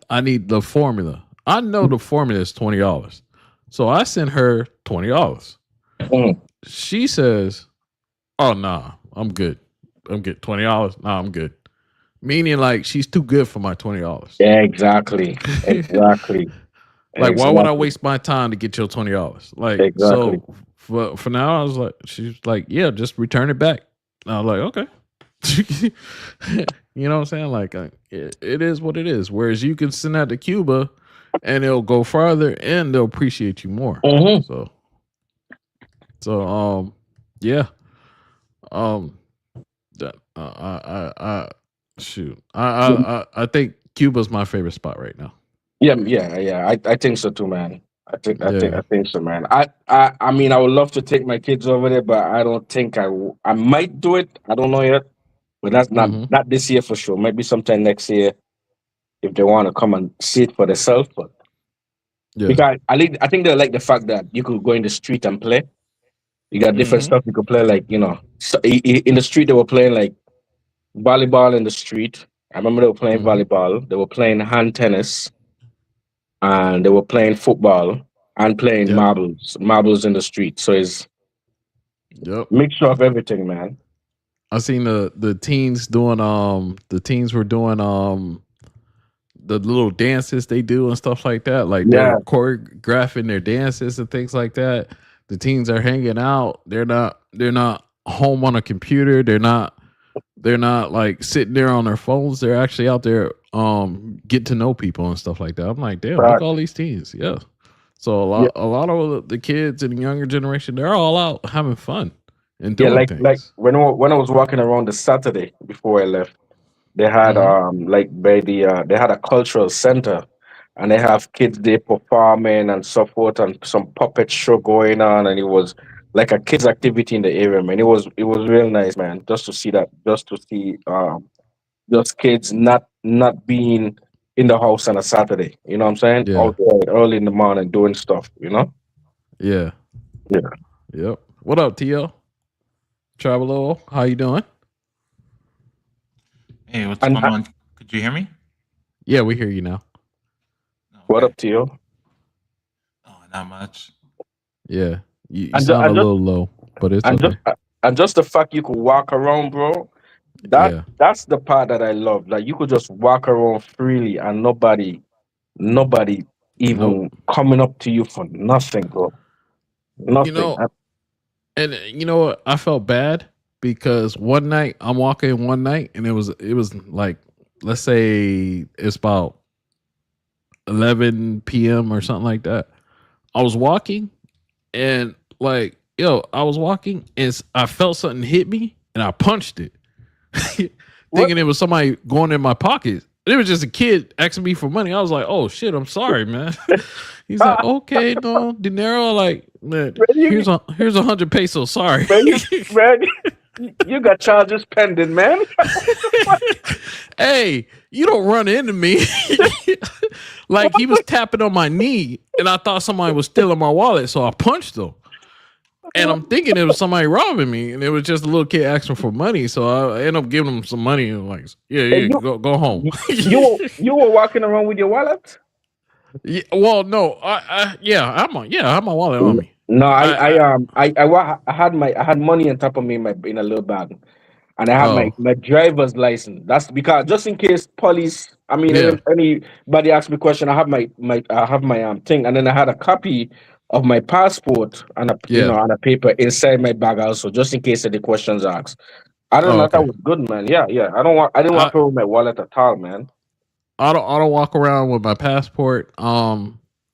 I need the formula. I know the formula is $20. So I sent her $20. Mm, She says, "Oh nah, I'm good. I'm good. $20. Nah, I'm good." Meaning like she's too good for my $20. yeah, exactly. Exactly. Like, why would I Exactly. waste my time to get your $20? Like, Exactly. so for now, I was like, she's like, yeah, just return it back. And I was like, okay. You know what I'm saying? Like, it is what it is. Whereas you can send that to Cuba, and it'll go farther, and they'll appreciate you more. Hmm. So, yeah. Um, that shoot, I think Cuba's my favorite spot right now. Yeah, yeah, yeah. I think so too, man. I Yeah. think so, man. I mean, I would love to take my kids over there, but I don't think I might do it. I don't know yet, but that's Mm-hmm. not this year for sure. Maybe sometime next year if they want to come and see it for themselves. But Yeah. because I think they like the fact that you could go in the street and play. You got different Mm-hmm. stuff you could play, like so in the street they were playing like volleyball in the street. I remember they were playing Mm-hmm. volleyball. They were playing hand tennis, and they were playing football and playing Yep. marbles in the street. So it's Yep. mixture of everything, man. I seen the teens doing the teens were doing the little dances they do and stuff like that. Like they're Yeah, choreographing their dances and things like that. The teens are hanging out. They're not home on a computer. They're not like sitting there on their phones. They're actually out there get to know people and stuff like that. I'm like, damn, look but at all these teens. Yeah. So a yeah, lot a lot of the kids in the younger generation, they're all out having fun and yeah. doing Like things. when I was walking around the Saturday before I left, they had Hmm. like by they had a cultural center, and they have kids there performing and so forth, and some puppet show going on, and it was like a kids activity in the area, man. It was real nice, man. Just to see that, just to see just kids not being in the house on a Saturday. You know what I'm saying? Yeah. Outside early in the morning doing stuff. Yeah. Yeah. Yep. What up, TL? Travelo? How you doing? Hey, what's And going on? Could you hear me? Yeah, we hear you now. what Okay. up to you? Oh, not much. Yeah. You And, sound a and just little low, but it's and just okay. and just the fact you could walk around, bro. Yeah. That's the part that I love. Like you could just walk around freely, and nobody Nope. even coming up to you for nothing, bro. You Nothing. know, and you know what? I felt bad because one night I'm walking one night and it was like, let's say it's about 11 p.m. or something like that. I was walking and like, I was walking and I felt something hit me and I punched it. What? Thinking it was somebody going in my pocket. It was just a kid asking me for money. I was like, "Oh shit, I'm sorry, man." He's like, "Okay, no dinero." Like, man, Man, here's 100 pesos. Sorry. man, man, you got charges pending, man. Hey, you don't run into me. Like he was tapping on my knee, and I thought somebody was stealing my wallet, so I punched him. And I'm thinking it was somebody robbing me, and it was just a little kid asking for money. So I end up giving him some money and like, yeah, And go home. you were walking around with your wallet? Yeah, well, no, I have my wallet on me. No, I I had money on top of me in a little bag, and I have Oh, my driver's license. That's because just in case police, I mean, yeah, anybody asks me question, I have my thing, and then I had a copy of my passport and a yeah. and a paper inside my bag also, just in case any questions asked. I don't Oh, know. That okay. was good, man. Yeah, yeah. I didn't I walk around with my wallet at all, man. I don't walk around with my passport.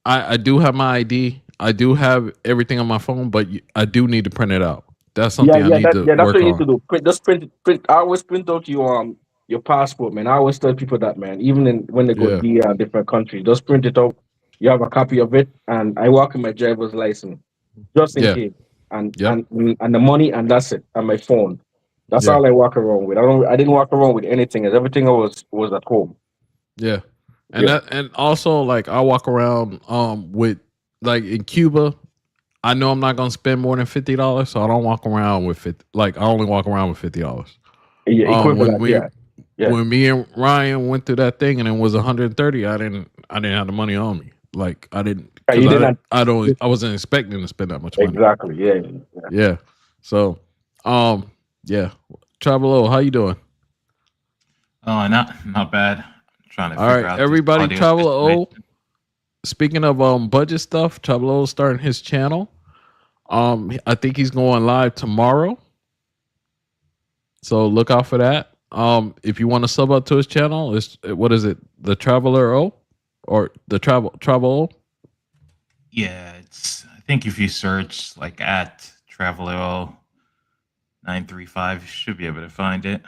I do have my ID. I do have everything on my phone, but I do need to print it out. That's Yeah, something I yeah, need to that's what work you need on. to do. Print. I always print out your passport, man. I always tell people that, man. Even when they go Yeah, to different countries, just print it out. You have a copy of it, and I walk in my driver's license just in yeah, case, and yep, and and the money, and that's it, and my phone. That's yeah, all I walk around with. I didn't walk around with anything. As everything I was at home. yeah. And Yeah, and also like I walk around with like in Cuba. I know I'm not gonna spend more than $50, so I don't walk around with 50. Like I only walk around with $50. yeah, When equivalent. we Yeah, yeah, when me and Ryan went through that thing and it was 130, I didn't have the money on me. Like I didn't yeah. because You didn't. I wasn't expecting to spend that much money. Exactly. Yeah, yeah. Yeah. So yeah. Travel, how you doing? Oh, not bad. Trying to All figure right, out this everybody. audio Travel. situation. Speaking of budget stuff, Travel starting his channel. I think he's going live tomorrow. So look out for that. If you want to sub up to his channel, it's what is it? The Traveler O or the Travel O? Yeah, it's. I think if you search like at Traveler 935, you should be able to find it.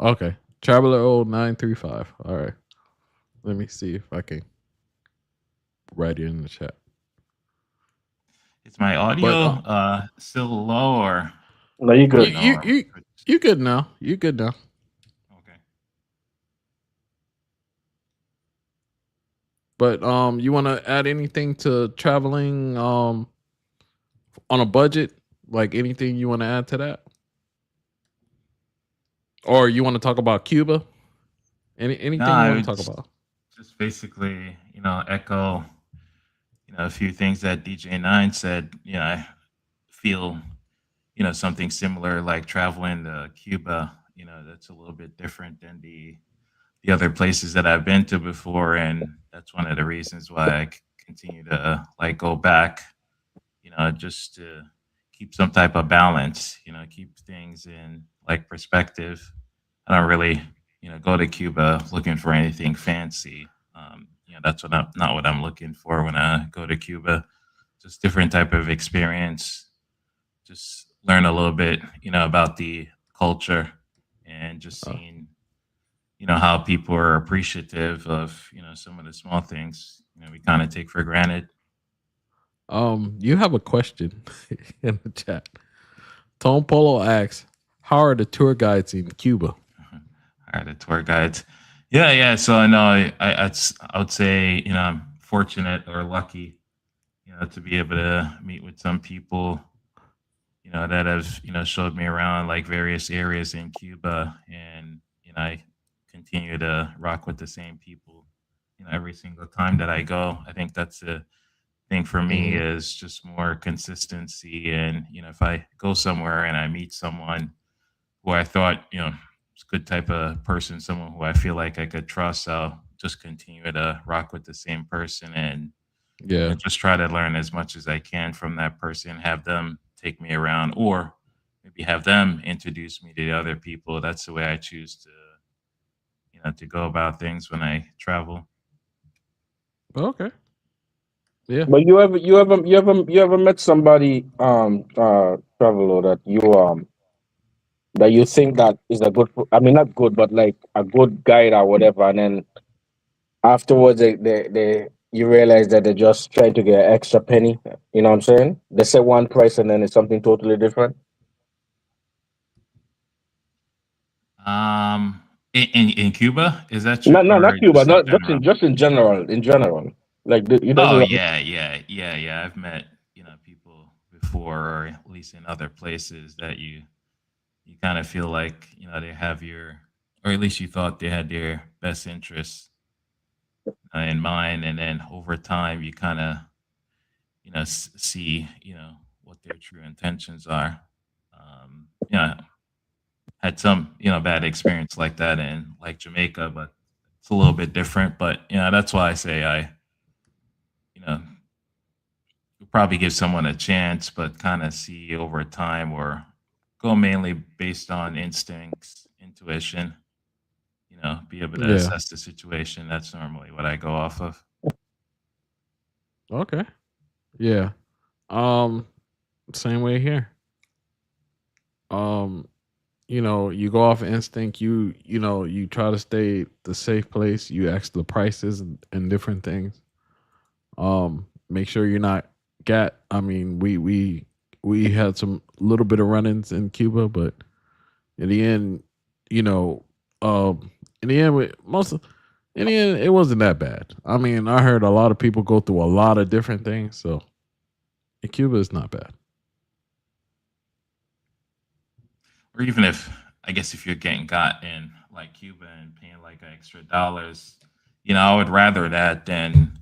Okay. Traveler O 935. All right. Let me see if I can write it in the chat. Is my But audio still low or No, you I don't good. know? Or you good now. You good now. okay. But you want to add anything to traveling on a budget? Like anything you want to add to that? Or you want to talk about Cuba? No, Anything you I want to would talk about? just basically, echo, a few things that DJ9 said. I feel, something similar like traveling to Cuba, that's a little bit different than the other places that I've been to before, and that's one of the reasons why I continue to like go back, just to keep some type of balance, keep things in like perspective. I don't really, go to Cuba looking for anything fancy. That's not what I'm looking for when I go to Cuba. Just different type of experience. Just learn a little bit, about the culture, and just Uh, seeing, how people are appreciative of, some of the small things, we kind of take for granted. you have a question in the chat. Tom Polo asks, "How are the tour guides in Cuba?" All right, the tour guides. Yeah, yeah. So I know I would say, I'm fortunate or lucky, to be able to meet with some people, that have, showed me around like various areas in Cuba, and I continue to rock with the same people, every single time that I go. I think that's the thing for me Mhm. is just more consistency, and if I go somewhere and I meet someone who I thought, is a good type of person, someone who I feel like I could trust, I'll just continue to rock with the same person, and Yeah. just try to learn as much as I can from that person, have them take me around, or maybe have them introduce me to the other people. That's the way I choose to, to go about things when I travel. Okay. Yeah. But you ever met somebody traveler that you think that is a good, I mean not good, but like a good guide or whatever, and then afterwards they you realize that they're just trying to get an extra penny. You know what I'm saying? They say one price and then it's something totally different. In Cuba, is that true, No, no, not or Cuba. just in Not general? just in general. In general, like you Oh doesn't. yeah, yeah, yeah, yeah. I've met, people before, or at least in other places that you kind of feel like, they have your, or at least you thought they had your best interests in mind, and then over time you kind of, see, what their true intentions are. Yeah, had some bad experience like that in like Jamaica, but it's a little bit different. But that's why I say I you know would probably give someone a chance, but kind of see over time or go mainly based on instincts, intuition. Be able to Yeah. assess the situation. That's normally what I go off of. Okay. Yeah. Um. Same way here. Um. You go off instinct. You try to stay the safe place. You ask the prices and different things. Make sure you're not got. I mean, we had some little bit of run-ins in Cuba, but in the end, you know, in the end, in the end, it wasn't that bad. I mean, I heard a lot of people go through a lot of different things, so in Cuba, it's not bad. Or even if I guess if you're getting got in like Cuba and paying like extra dollars, I would rather that than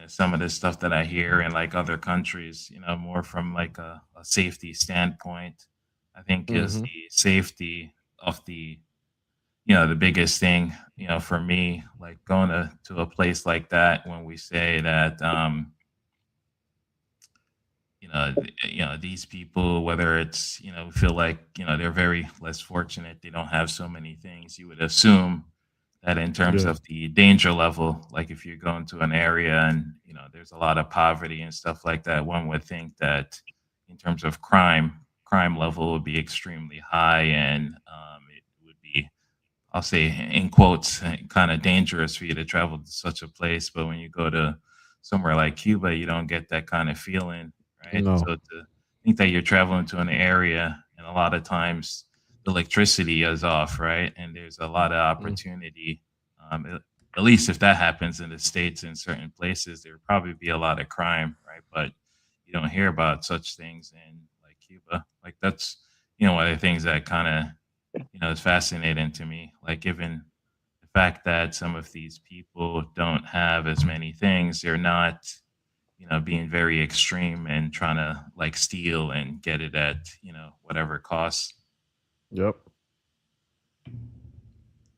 some of the stuff that I hear in like other countries. More from like a safety standpoint. I think is Hmm. the safety of the biggest thing. For me, like going to a place like that when we say that these people, whether it's feel like they're very less fortunate, they don't have so many things, you would assume that in terms Yeah. of the danger level, like if you're going to an area and there's a lot of poverty and stuff like that, one would think that in terms of crime level would be extremely high, and it would be, I'll say in quotes, kind of dangerous for you to travel to such a place. But when you go to somewhere like Cuba, you don't get that kind of feeling, right? No. So to think that you're traveling to an area and a lot of times the electricity is off, right? And there's a lot of Mm. opportunity. At least if that happens in the States in certain places, there would probably be a lot of crime, right? But you don't hear about such things in like Cuba. Like that's, one of the things that kind of it's fascinating to me. Like, given the fact that some of these people don't have as many things, they're not, being very extreme and trying to like steal and get it at, whatever costs. Yep.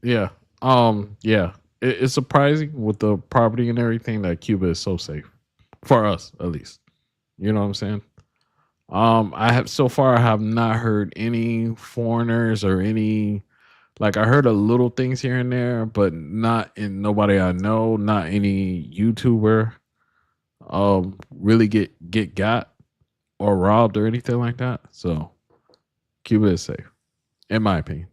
Yeah. Yeah. It's surprising with the property and everything that Cuba is so safe for us, at least. You know what I'm saying? I have so far I have not heard any foreigners or any, like, I heard a little things here and there, but not in nobody I know, not any YouTuber really get got or robbed or anything like that. So Cuba is safe, in my opinion.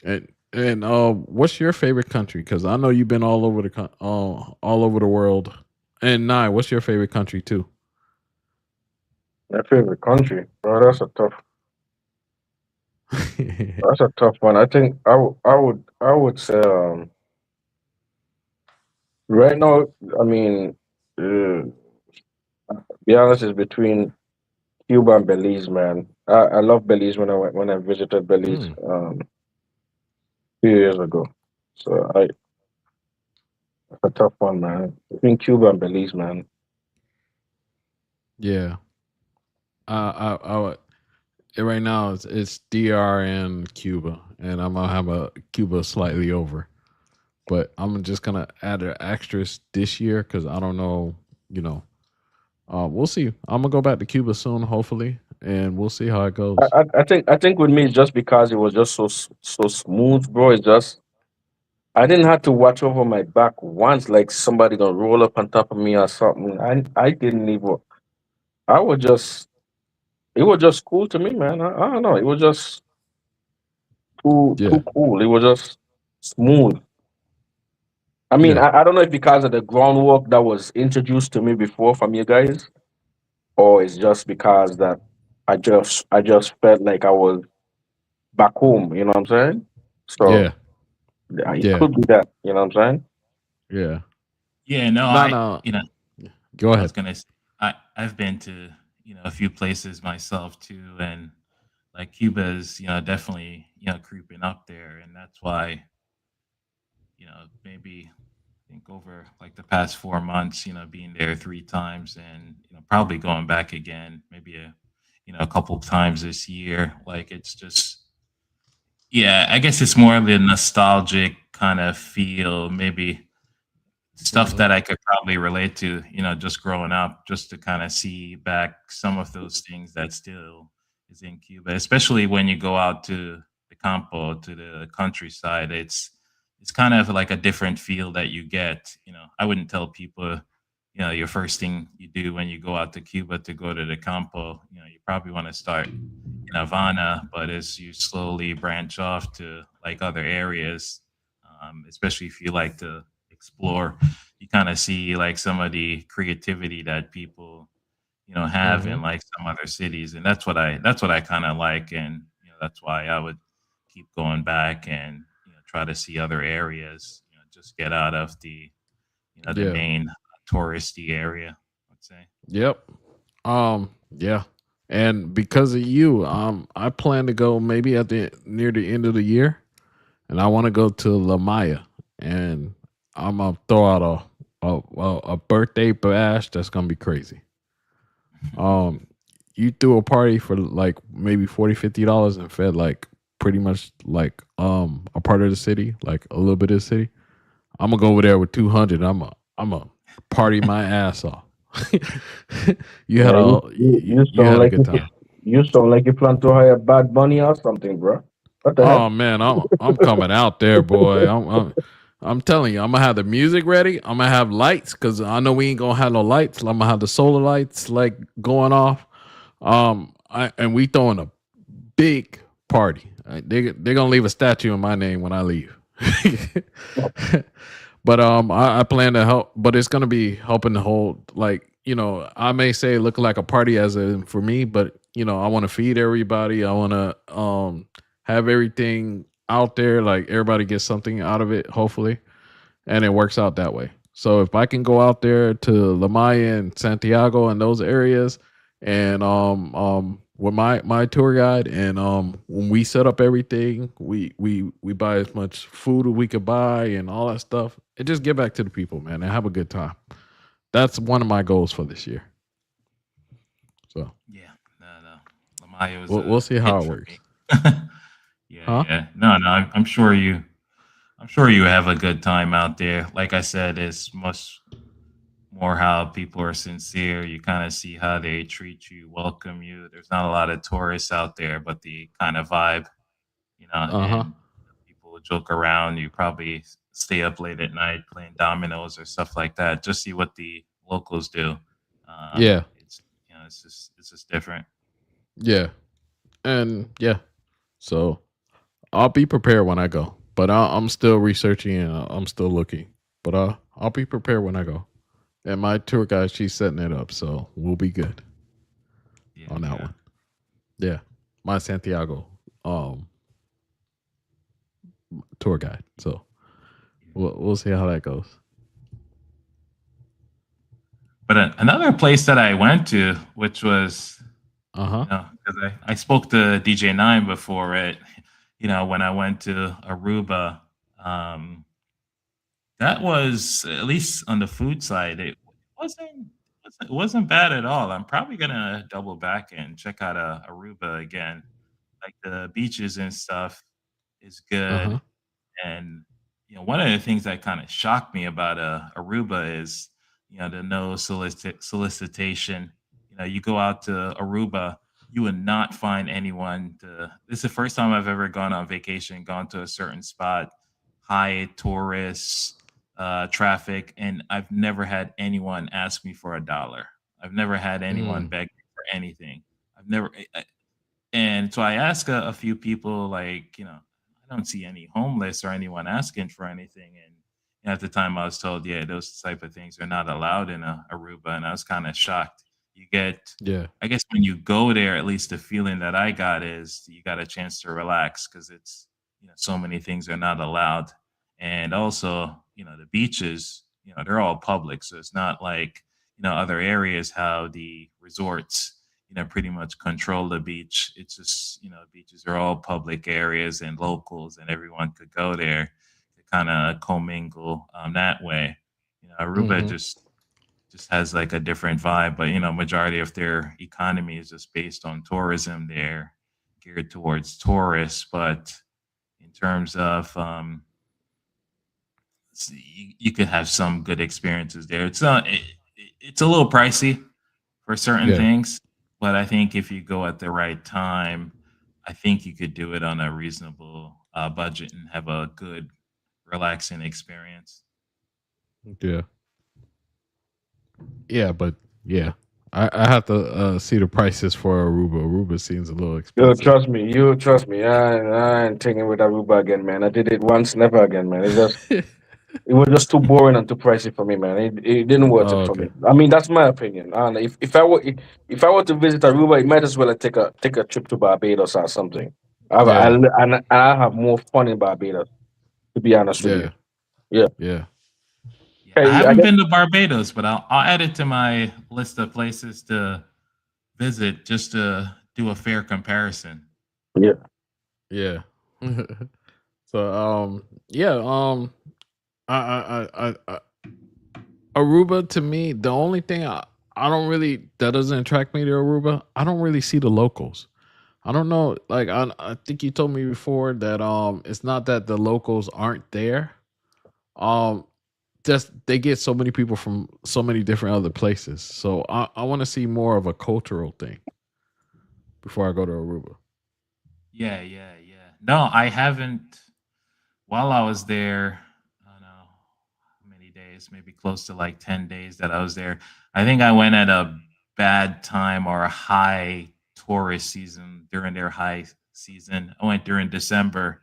And what's your favorite country? Because I know you've been all over all over the world. And Nye, what's your favorite country too? My favorite country, bro. That's a tough one. I think I would say right now. I mean, uh, be honest, is between Cuba and Belize, man. I love Belize when I visited Belize Mm, few years ago. So it's a tough one, man. Between Cuba and Belize, man. yeah, I would. Right now it's DR and Cuba, and I'm gonna have a Cuba slightly over, but I'm just gonna add an asterisk this year because I don't know. You know, we'll see. I'm gonna go back to Cuba soon, hopefully, and we'll see how it goes. I think with me, it's just because it was just so smooth, bro. It's just I didn't have to watch over my back once, like somebody gonna roll up on top of me or something. I didn't even. I was just it was just cool to me, man. I don't know. It was just too Yeah, cool. It was just smooth. I mean, yeah, I don't know if because of the groundwork that was introduced to me before from you guys, or it's just because that I just felt like I was back home. You know what I'm saying? So yeah, yeah, it yeah, could be that. You know what I'm saying? yeah. Yeah, no, No, no. Go I was ahead. gonna. I've been to a few places myself too, and like Cuba is definitely creeping up there, and that's why maybe I think over like the past 4 months, being there 3 times and probably going back again, maybe a couple times this year. Like it's just, yeah, I guess it's more of a nostalgic kind of feel, maybe stuff Hmm. that I could probably relate to, just growing up, just to kind of see back some of those things that still is in Cuba, especially when you go out to the campo, to the countryside. It's kind of like a different feel that you get. I wouldn't tell people, your first thing you do when you go out to Cuba to go to the campo, you probably want to start in Havana, but as you slowly branch off to like other areas, especially if you like to explore, you kind of see like some of the creativity that people have Hmm. in like some other cities, and that's what I kind of like, and that's why I would keep going back and try to see other areas, just get out of the Yeah. main touristy area, let's say. Yep. Yeah. And because of you, I plan to go maybe at the near the end of the year, and I want to go to La Maya, and I'm gonna throw out a birthday bash that's gonna be crazy. Um, you threw a party for like maybe 40, $50 and fed like pretty much like a part of the city, like a little bit of the city. I'm gonna go over there with 200. I'm a party my ass off. you had Yeah, a you you sound had a like good time. you sound like you plan to hire Bad Bunny or something, bro. What the heck? Oh man, I'm coming out there, boy. I'm telling you, I'm gonna have the music ready. I'm gonna have lights because I know we ain't gonna have no lights. I'm gonna have the solar lights like going off. And we throwing a big party. They're gonna leave a statue in my name when I leave. But I plan to help. But it's gonna be helping to hold like I may say look like a party as in for me, but I want to feed everybody. I want to have everything out there. Like everybody gets something out of it, hopefully, and it works out that way. So if I can go out there to La Maya and Santiago and those areas, and with my tour guide, and when we set up everything, we buy as much food as we could buy and all that stuff, and just give back to the people, man, and have a good time. That's one of my goals for this year. So Yeah, no. Lamaya was we'll a see how hit it for works, me. Yeah, huh? yeah. No. I'm sure you have a good time out there. Like I said, it's much more how people are sincere. You kind of see how they treat you, welcome you. There's not a lot of tourists out there, but the kind of vibe, Uh huh. and people will joke around. You probably stay up late at night playing dominoes or stuff like that. Just see what the locals do. Uh, Yeah. it's it's just different. Yeah. And yeah. So I'll be prepared when I go, but I'm still researching and I'm still looking. But I'll be prepared when I go. And my tour guide, she's setting it up, so we'll be good Yeah, on that yeah. one. Yeah, my Santiago um tour guide. So we'll see how that goes. But another place that I went to, which was, Uh huh. because I spoke to DJ Nine before it, when I went to Aruba, um, that was at least on the food side. It wasn't bad at all. I'm probably gonna double back and check out Aruba again. Like the beaches and stuff is Uh huh. good. And one of the things that kind of shocked me about Aruba is the no solicitation. You go out to Aruba, you would not find anyone. This is the first time I've ever gone on vacation, gone to a certain spot, high tourists, traffic, and I've never had anyone ask me for $1. I've never had anyone Mm, beg me for anything. I've never. And so I ask a few people, like, I don't see any homeless or anyone asking for anything. And at the time, I was told, yeah, those type of things are not allowed in Aruba, and I was kind of shocked. You get, yeah. I guess, when you go there, at least the feeling that I got is you got a chance to relax because it's, so many things are not allowed, and also, the beaches, they're all public, so it's not like other areas how the resorts pretty much control the beach. It's just, beaches are all public areas and locals, and everyone could go there to kind of commingle that way. Aruba Mm-hmm. just just has like a different vibe. But majority of their economy is just based on tourism. They're geared towards tourists, but in terms of you could have some good experiences there. It's a little pricey for certain Yeah. things, but I think if you go at the right time, I think you could do it on a reasonable budget and have a good, relaxing experience. Yeah. Yeah, but yeah. I have to see the prices for Aruba. Aruba seems a little expensive. You trust me. I ain't taking with Aruba again, man. I did it once, never again, man. It was just too boring and too pricey for me, man. It didn't worth Oh, it for okay. me. I mean, that's my opinion. And if I were to visit Aruba, it might as well take a trip to Barbados or something. Yeah. I have more fun in Barbados, to be honest with you. Yeah. Yeah. Yeah. Yeah, I Hey, I haven't guess been to Barbados, but I'll add it to my list of places to visit just to do a fair comparison. yeah. Yeah. So yeah, I Aruba to me, the only thing I don't really that doesn't attract me to Aruba, I don't really see the locals. I don't know, like I think you told me before that it's not that the locals aren't there. Um just they get so many people from so many different other places. So I want to see more of a cultural thing before I go to Aruba. Yeah, yeah, yeah. No, I haven't. While I was there, I don't know how many days, maybe close to like 10 days that I was there. I think I went at a bad time or a high tourist season during their high season. I went during December.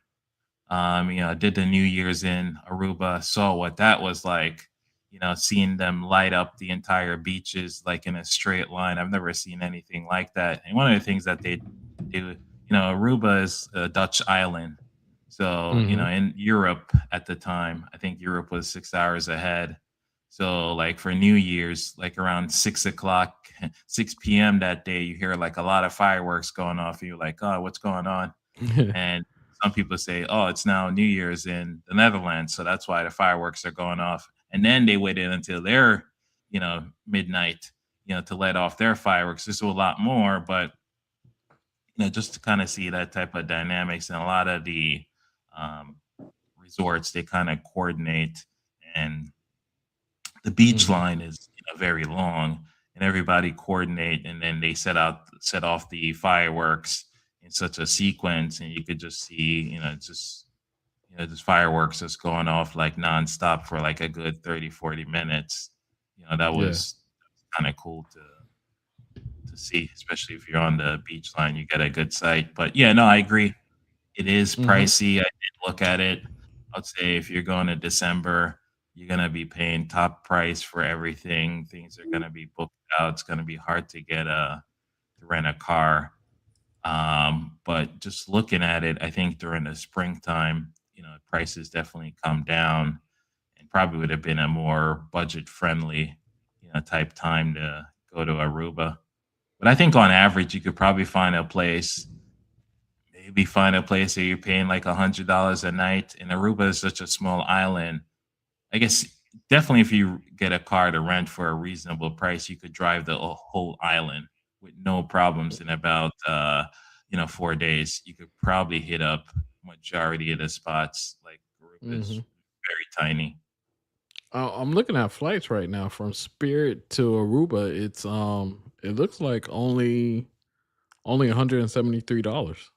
Did the New Year's in Aruba, saw what that was like, seeing them light up the entire beaches like in a straight line. I've never seen anything like that. And one of the things that they do, Aruba is a Dutch island. So, Hmm. in Europe at the time, I think Europe was 6 hours ahead. So, like for New Year's, like around 6 o'clock, 6 p.m. that day, you hear like a lot of fireworks going off. And you're like, oh, what's going on? And some people say, oh, it's now New Year's in the Netherlands, so that's why the fireworks are going off. And then they waited until their, midnight, to let off their fireworks. There's a lot more, but just to kind of see that type of dynamics, and a lot of the um, resorts, they kind of coordinate, and the beach Hmm. line is very long, and everybody coordinate, and then they set off the fireworks in such a sequence, and you could just see just fireworks just going off like nonstop for like a good 30-40 minutes. That Yeah. was kind of cool to see, especially if you're on the beach line, you get a good sight. But yeah, no, I agree, it is Hmm. pricey. I did look at it. I'd say if you're going to December, you're gonna be paying top price for everything. Things are gonna be booked out. It's gonna be hard to get to rent a car. But just looking at it, I think during the springtime, prices definitely come down, and probably would have been a more budget friendly, type time to go to Aruba. But I think on average, you could probably find a place where you're paying like $100 a night. And Aruba is such a small island. I guess definitely if you get a car to rent for a reasonable price, you could drive the whole island with no problems in about 4 days. You could probably hit up majority of the spots. Like Aruba is Hmm. very tiny. I'm looking at flights right now from Spirit to Aruba. It looks like only $173.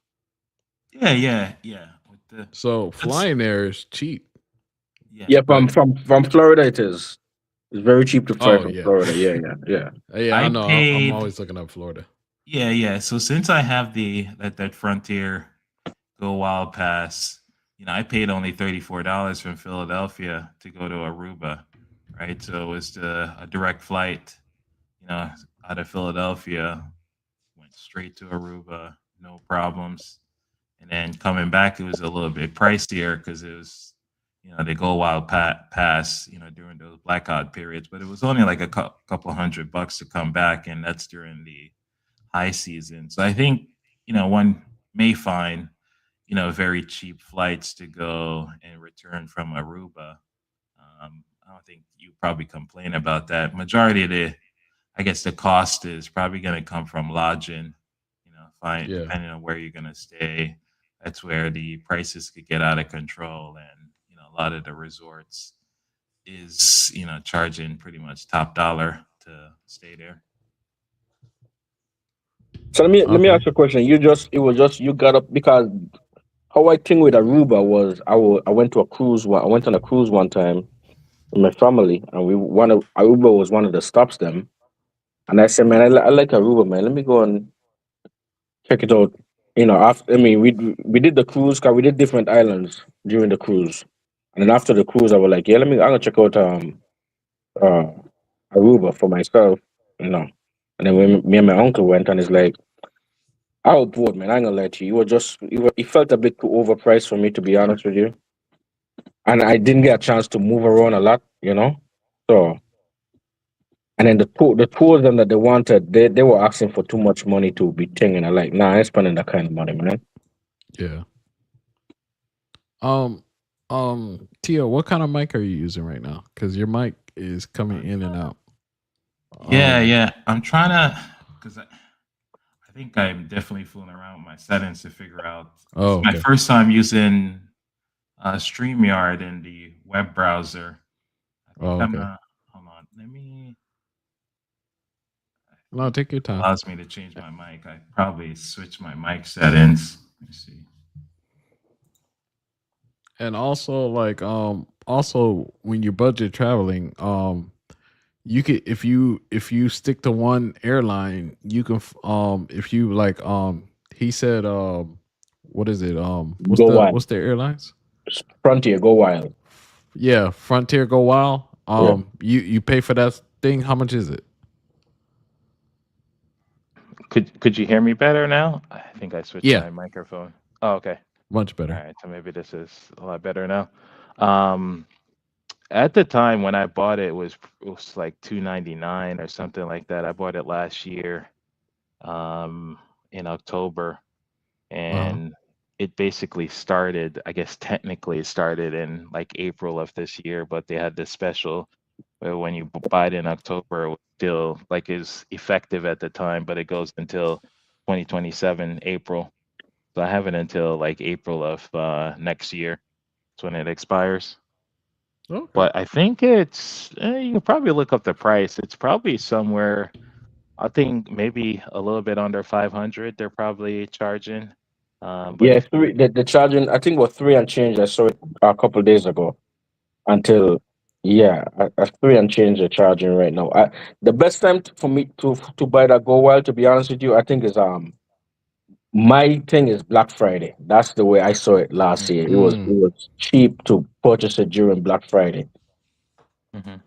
Yeah, yeah, yeah. With the So that's flying there is cheap. yeah, Yeah, from But from from Florida it is. It's very cheap to fly oh from yeah, Florida. Yeah, yeah, yeah. yeah. I I know. I'm paid always looking up Florida. yeah, yeah. So since I have that Frontier Go Wild Pass, I paid only $34 from Philadelphia to go to Aruba, right? So it was a direct flight, you know, out of Philadelphia, went straight to Aruba, no problems. And then coming back, it was a little bit pricier because it was, they Go Wild Pass, during those blackout periods, but it was only like a couple $100 to come back, and that's during the high season. So I think, one may find, very cheap flights to go and return from Aruba. I don't think you probably complain about that. Majority of I guess the cost is probably going to come from lodging. Yeah. Depending on where you're going to stay, that's where the prices could get out of control, and a lot of the resorts is charging pretty much top dollar to stay there. So let me Okay. ask you a question. You got up because how I think with Aruba was I went to a cruise I went on a cruise one time with my family, and Aruba was one of the stops them, and I said, man, I like Aruba, man. Let me go and check it out. After we did the cruise because we did different islands during the cruise, and then after the cruise, I was like, yeah, I'm gonna check out uh Aruba for myself, you know. And then when me and my uncle went, and it's like, I was bored, man. I ain't gonna lie to you. It felt a bit too overpriced for me, to be honest with you. And I didn't get a chance to move around a lot, you know. So, and then the tours them that they wanted, they were asking for too much money to be thing, and I'm like, nah, I ain't spending that kind of money, man. Yeah. Um. Tia, what kind of mic are you using right now? Because your mic is coming in and out. Yeah. I'm trying to, because I think I'm definitely fooling around with my settings to figure out. Oh, It's my okay. first time using StreamYard in the web browser. I think Oh, okay. hold on. Let me. I No, think take your it time. allows me to change my mic. I probably switch my mic settings. Let me see. And also, like, also when you budget traveling, you could if you stick to one airline, you can if you like he said what is it Go wild, what's their airlines? Frontier, go wild. Yeah, Frontier Go Wild. Yeah, You pay for that thing. How much is it? Could you hear me better now? I think I switched Yeah, my microphone. Oh, okay. much All better. right. So maybe this is a lot better now. Um, at the time when I bought it, it was like 299 or something like that. I bought it last year, um, in October, Uh-huh. and it basically started. I guess technically it started in like April of this year, but they had this special where when you buy it in October, it was still like is effective at the time, but it goes until 2027 April. So I have it until like April of next year. That's when it expires. Okay. But I think it's you can probably look up the price. It's probably somewhere. I think maybe a little bit under 500. They're probably charging. But yeah. if you, The charging, I think was three and change. I saw it a couple of days ago. Until yeah, at three and change the charging right now. The best time for me to buy that go wild, to be honest with you, I think is my thing is Black Friday. That's the way I saw it last year. It Mm, was cheap to purchase it during Black Friday, Mhm.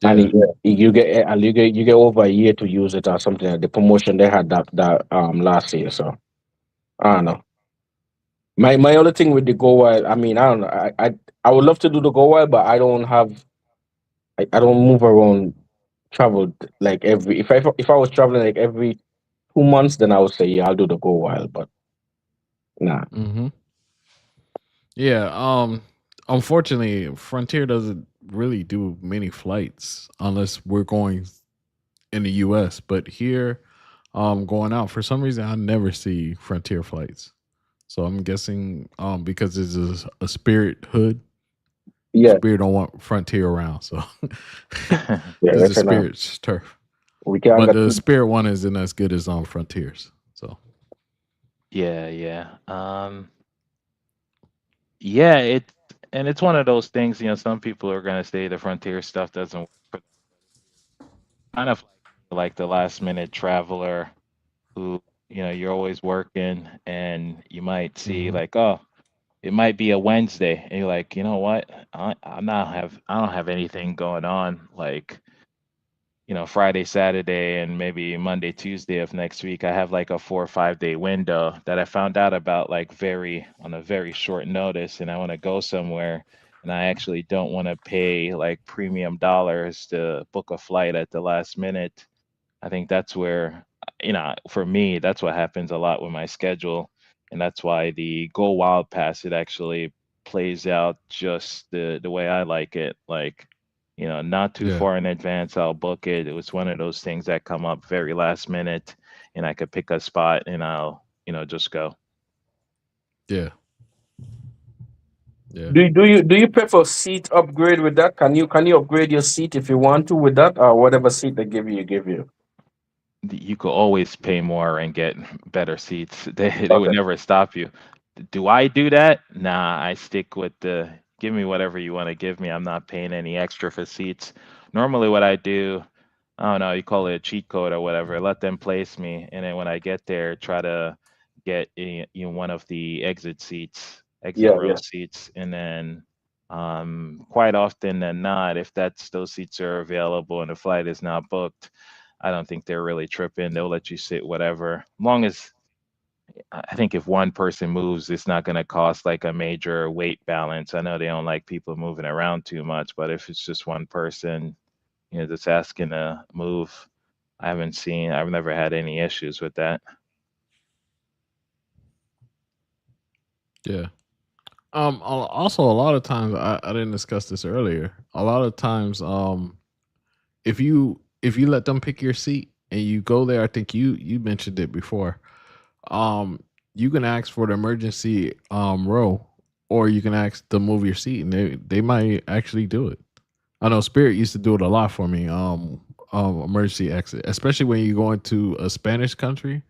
and yeah. you get over a year to use it or something. Like the promotion they had that last year. So I don't know. My other thing with the go wild, I mean, I don't know. I would love to do the go wild, but I don't move around traveled like every if I was traveling like every 2 months, then I would say yeah, I'll do the go wild. But nah. Mm-hmm. Yeah. Unfortunately, Frontier doesn't really do many flights unless we're going in the US. But here, going out for some reason I never see Frontier flights. So I'm guessing because it's a Spirit hood, Yeah, Spirit don't want Frontier around. So yeah, this is reckon Spirit's turf. we can't But get the too. Spirit one isn't as good as Frontiers. So yeah. Yeah, it's one of those things. Some people are gonna say the frontier stuff doesn't work for them. Kind of like the last minute traveler who you're always working and you might see mhm. like, oh, it might be a Wednesday and you're like, you know what, I don't have anything going on like Friday, Saturday, and maybe Monday, Tuesday of next week. I have like a 4 or 5 day window that I found out about like on a very short notice, and I want to go somewhere, and I actually don't want to pay like premium dollars to book a flight at the last minute. I think that's where, for me, that's what happens a lot with my schedule, and that's why the Go Wild Pass it actually plays out just the way I like it. Like, not too Yeah, far in advance, I'll book it. It was one of those things that come up very last minute, and I could pick a spot and I'll, just go. yeah, yeah. Do you prefer seat upgrade with that? Can you upgrade your seat if you want to with that, or whatever seat they give you? You could always pay more and get better seats. They would Okay. never stop you. Do I do that? Nah, I stick with the give me whatever you want to give me. I'm not paying any extra for seats. Normally, what I do, I don't know, you call it a cheat code or whatever. Let them place me, and then when I get there, try to get one of the exit Yeah, row yeah. seats, and then quite often than not, if those seats are available and the flight is not booked, I don't think they're really tripping. They'll let you sit whatever. Long as I think if one person moves, it's not going to cost like a major weight balance. I know they don't like people moving around too much, but if it's just one person, just asking to move, I've never had any issues with that. Yeah. Also, a lot of times I didn't discuss this earlier. A lot of times, if you let them pick your seat and you go there, I think you mentioned it before. Um, you can ask for the emergency row, or you can ask to move your seat, and they might actually do it. I know Spirit used to do it a lot for me. Emergency exit, especially when you go into a Spanish country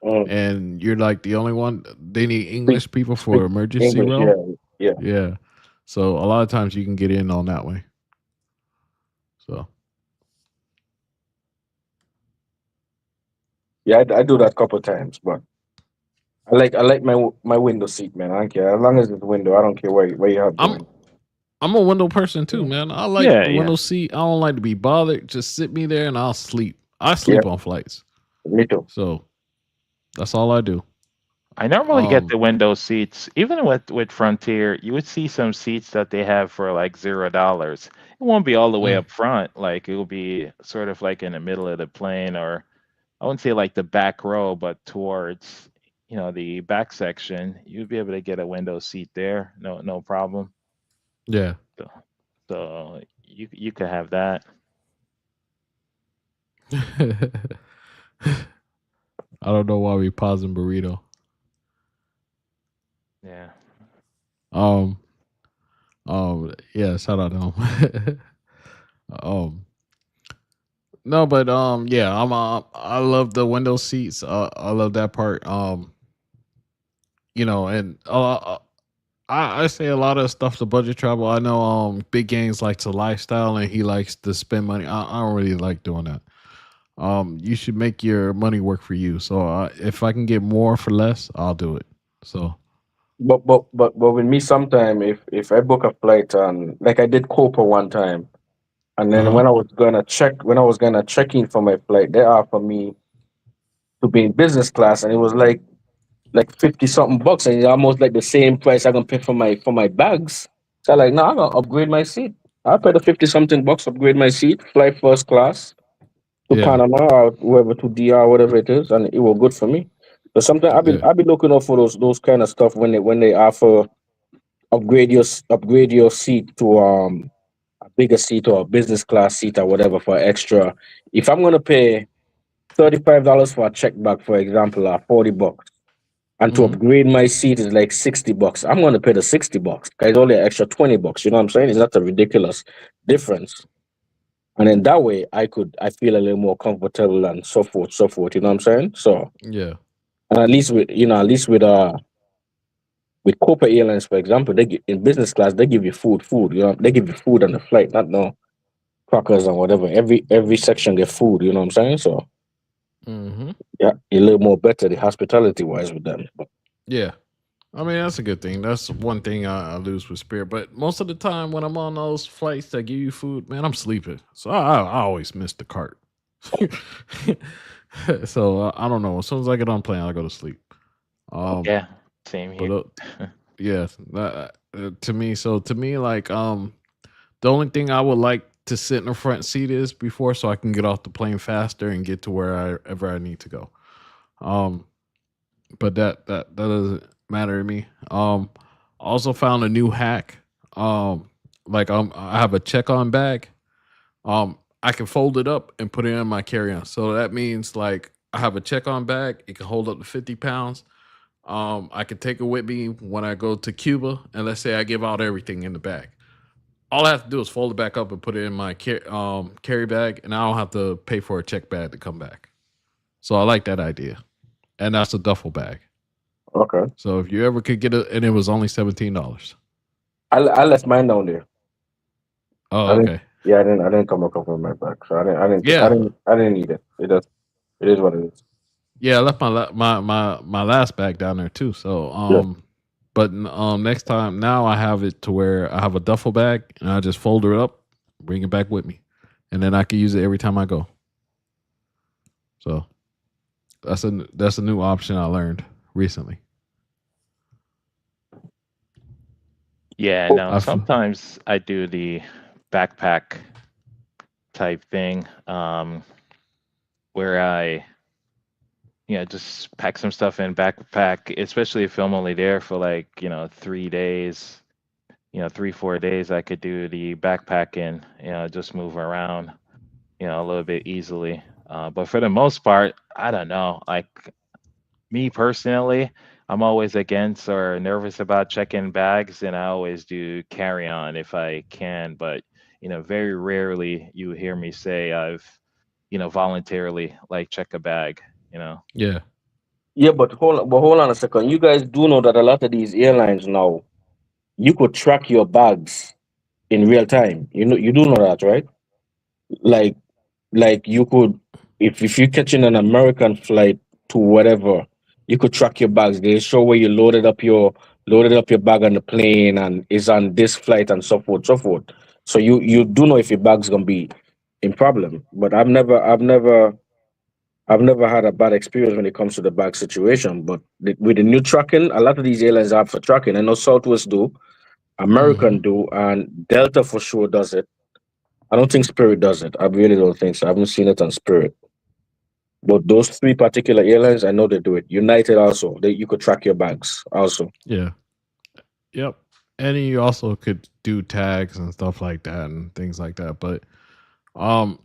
Mm. and you're like the only one. They need Speak English people speak for emergency English. row. Yeah, yeah, Yeah. So a lot of times you can get in on that way. So yeah. I do that a couple times, but I like my window seat, man. I don't care as long as it's window. I don't care where you have I'm going. I'm a window person too, Yeah, man. I like Yeah, the yeah. window seat. I don't like to be bothered. Just sit me there and I'll sleep. I yeah. sleep on flights. Me too. So that's all I do. I normally get Um the window seats. Even with Frontier, you would see some seats that they have for like $0. It won't be all the way mm, up front. Like it will be sort of like in the middle of the plane, or I wouldn't say like the back row, but towards the back section. You'd be able to get a window seat there. No problem. yeah. So, so you could have that. I don't know why we pausing burrito. Yeah. Um yeah, shout out to him. um no, but yeah, I love the window seats. I love that part. And I say a lot of stuff to budget travel. I know big gangs likes a lifestyle and he likes to spend money. I don't really like doing that. You should make your money work for you. So if I can get more for less, I'll do it. So But with me, sometime if I book a flight and like I did Copa one time, and then uh-huh. when I was gonna check in for my flight, they offered me to be in business class, and it was like 50 something bucks, and it's almost like the same price I gonna pay for my bags. So I like, no, I'm gonna upgrade my seat. I pay the 50 something bucks, upgrade my seat, fly first class to Yeah. Panama or whoever to DR, whatever it is, and it was good for me. But sometimes Yeah. I've been looking out for those kind of stuff when they offer upgrade your seat to a bigger seat or a business class seat or whatever for extra. If I'm gonna pay $35 for a check bag, for example, or 40 bucks, and to Hmm. upgrade my seat is like 60 bucks, I'm gonna pay the 60 bucks. It's only an extra 20 bucks. You know what I'm saying? It's not a ridiculous difference. And then that way I feel a little more comfortable and so forth, so forth. You know what I'm saying? So Yeah. and at least with Copa Airlines, for example, in business class they give you food. You know, they give you food on the flight, not no crackers and whatever. Every section get food. You know what I'm saying? So Hmm. yeah, a little more better the hospitality wise with them. But Yeah. I mean, that's a good thing. That's one thing I lose with Spirit. But most of the time when I'm on those flights that give you food, man, I'm sleeping. So I always miss the cart. So I don't know. As soon as I get on plane, I go to sleep. Um, Yeah. Same but here. yeah, to me, like the only thing I would like to sit in the front seat is before, so I can get off the plane faster and get to wherever I need to go. Um, but that doesn't matter to me. Also found a new hack. Like I have a check-on bag. I can fold it up and put it in my carry-on. So that means like I have a check-on bag. It can hold up to 50 pounds. I can take it with me when I go to Cuba, and let's say I give out everything in the bag. All I have to do is fold it back up and put it in my carry bag, and I don't have to pay for a check bag to come back. So I like that idea, and that's a duffel bag. Okay. So if you ever could get it, and it was only $17. I left mine down there. Oh, I didn't. okay. Yeah, I didn't come up with my back, so Yeah, I didn't need it. It is what it is. yeah. I left my last bag down there too. So Yeah. but next time now I have it to where I have a duffel bag and I just fold it up, bring it back with me, and then I can use it every time I go. So that's a new option I learned recently. Yeah, Oh, no, sometimes I do the backpack type thing, where I, just pack some stuff in backpack, especially if I'm only there for like, 3 days, 3, 4 days. I could do the backpacking, just move around, a little bit easily. But for the most part, I don't know. Like me personally, I'm always against or nervous about checking bags, and I always do carry on if I can. But very rarely you hear me say I've, voluntarily like check a bag. Yeah. Yeah, but hold on a second. You guys do know that a lot of these airlines now, you could track your bags in real time. You do know that, right? Like like you could, if you're catching an American flight to whatever, you could track your bags. They show where you loaded up your bag on the plane and is on this flight and so forth, so forth. So you do know if your bag's gonna be in problem. But I've never had a bad experience when it comes to the bag situation. But with the new tracking, a lot of these airlines have for tracking. I know Southwest do, Hmm. American do, and Delta for sure does it. I don't think Spirit does it. I really don't think so. I haven't seen it on Spirit. But those three particular airlines, I know they do it. United also, you could track your bags also. Yeah. Yep. And you also could do tags and stuff like that and things like that. But um,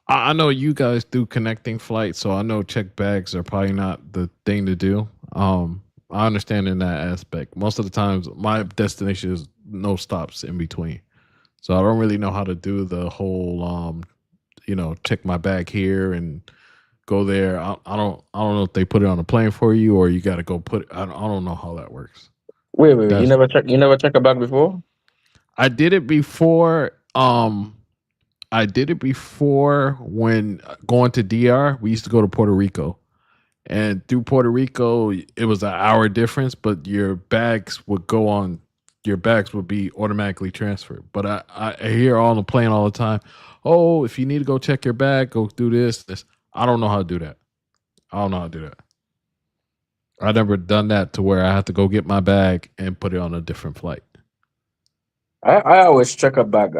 I know you guys do connecting flights, so I know check bags are probably not the thing to do. I understand in that aspect. Most of the times, my destination is no stops in between, so I don't really know how to do the whole check my bag here and go there. I don't know if they put it on a plane for you or you got to go put. I don't know how that works. Wait. That's You never check a bag before? I did it before. I did it before when going to DR. We used to go to Puerto Rico, and through Puerto Rico, it was an hour difference, but your bags would go on. Your bags would be automatically transferred. But I hear on the plane all the time, oh, if you need to go check your bag, go do this. I don't know how to do that. I don't know how to do that. I never done that to where I have to go get my bag and put it on a different flight. I always check a bag.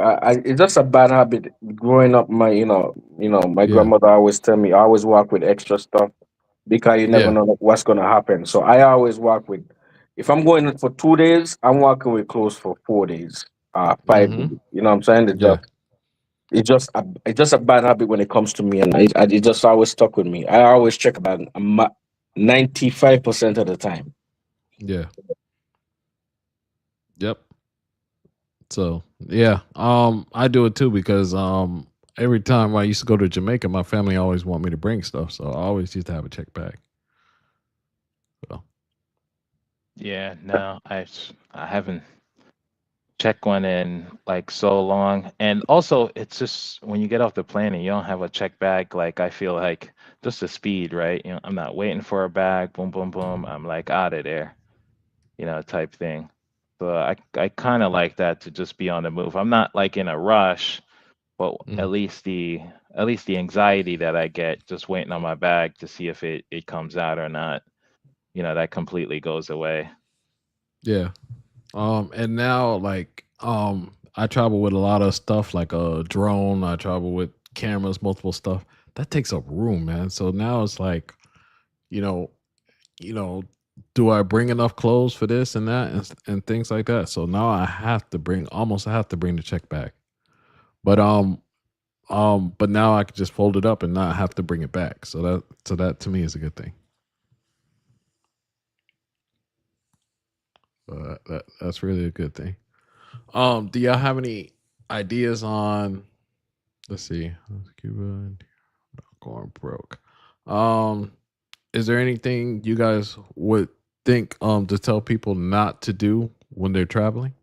It's just a bad habit growing up. My Yeah. grandmother always tell me I always walk with extra stuff because you never Yeah. know what's gonna happen. So I always walk with. If I'm going for 2 days, I'm walking with clothes for 4 days, 5 days. Mm-hmm. You know what I'm saying? Yeah. It's just a bad habit when it comes to me, and it just always stuck with me. I always check a bag 95% of the time. Yeah. Yep. So yeah, I do it too because every time I used to go to Jamaica, my family always want me to bring stuff, so I always used to have a check bag. So Yeah, no, I haven't checked one in like so long. And also, it's just when you get off the plane and you don't have a check bag, like I feel like just the speed, right? I'm not waiting for a bag, boom, boom, boom. I'm like out of there, type thing. So I kind of like that to just be on the move. I'm not like in a rush, but mm, at least the anxiety that I get just waiting on my bag to see if it comes out or not, that completely goes away. yeah, and now like I travel with a lot of stuff like a drone. I travel with cameras, multiple stuff that takes up room, man. So now it's like you know, you know, do I bring enough clothes for this and that and things like that? So now I have to bring the check back. But but now I can just fold it up and not have to bring it back. So that to me is a good thing. That's really a good thing. Do y'all have any ideas on? Let's see, Cuba going broke. Is there anything you guys would think to tell people not to do when they're traveling?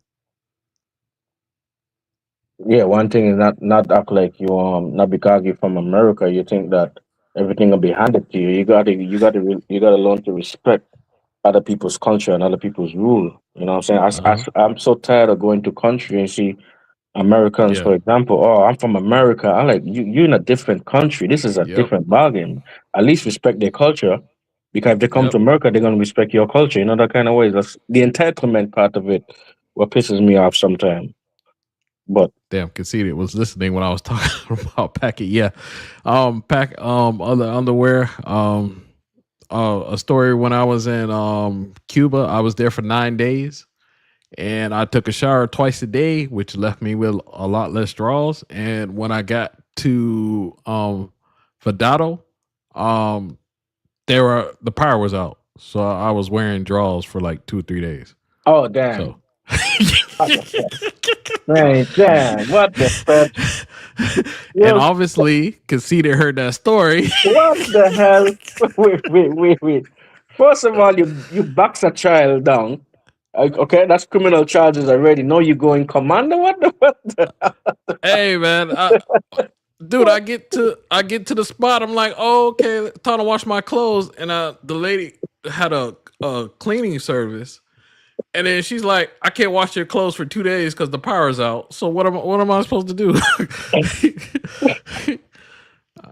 Yeah, one thing is not act like you not because you're from America, you think that everything will be handed to you. You gotta learn to respect other people's culture and other people's rule. You know what I'm saying? Uh huh. I'm so tired of going to country and see Americans, Yeah. for example. Oh, I'm from America. I'm like, you in a different country. This is a Yep. different bargain. At least respect their culture. Because if they come to Yep. America, they're gonna respect your culture. You know that kind of way. That's the entitlement part of it. What pisses me off sometimes. But Damn, conceited was listening when I was talking about packing. Yeah. Pack other underwear. A story when I was in Cuba. I was there for 9 days and I took a shower twice a day, which left me with a lot less draws. And when I got to Fadado, um the power was out. So I was wearing draws for like 2 or 3 days. oh So damn. What the fuck? Man, damn, what the fuck? and Yo, obviously Conceited heard that story. what the hell? Wait. First of all, you box a child down. Okay, that's criminal charges already. No, you going commando. What the Hey man, dude, I get to the spot. I'm like, oh, okay, time to wash my clothes, and the lady had a cleaning service, and then she's like, I can't wash your clothes for 2 days because the power's out. So what am I supposed to do?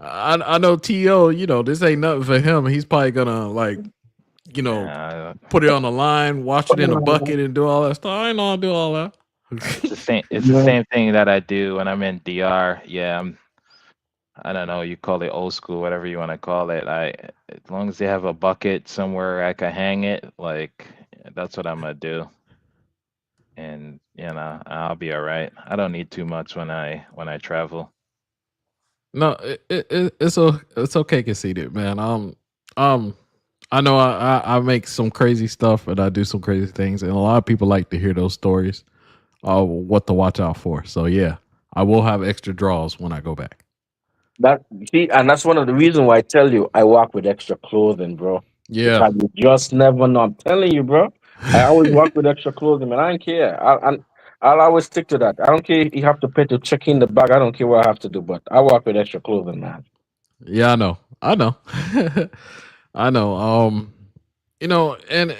I know To, this ain't nothing for him. He's probably gonna like, put it on the line, wash it in a bucket, and do all that stuff. I ain't know how to do all that. It's the same. It's the same thing that I do when I'm in DR. Yeah, I don't know. You call it old school, whatever you want to call it. As long as they have a bucket somewhere I can hang it, like that's what I'm gonna do, and I'll be all right. I don't need too much when I travel. No, it's okay, conceited, man. Um, I know I make some crazy stuff and I do some crazy things, and a lot of people like to hear those stories. What to watch out for. So yeah, I will have extra draws when I go back. That see, and that's one of the reasons why I tell you I walk with extra clothing, bro. Yeah. Because you just never know. I'm telling you, bro. I always walk with extra clothing, man. I don't care. I'll always stick to that. I don't care if you have to pay to check in the bag. I don't care what I have to do, but I walk with extra clothing, man. Yeah, I know. I know. I know. And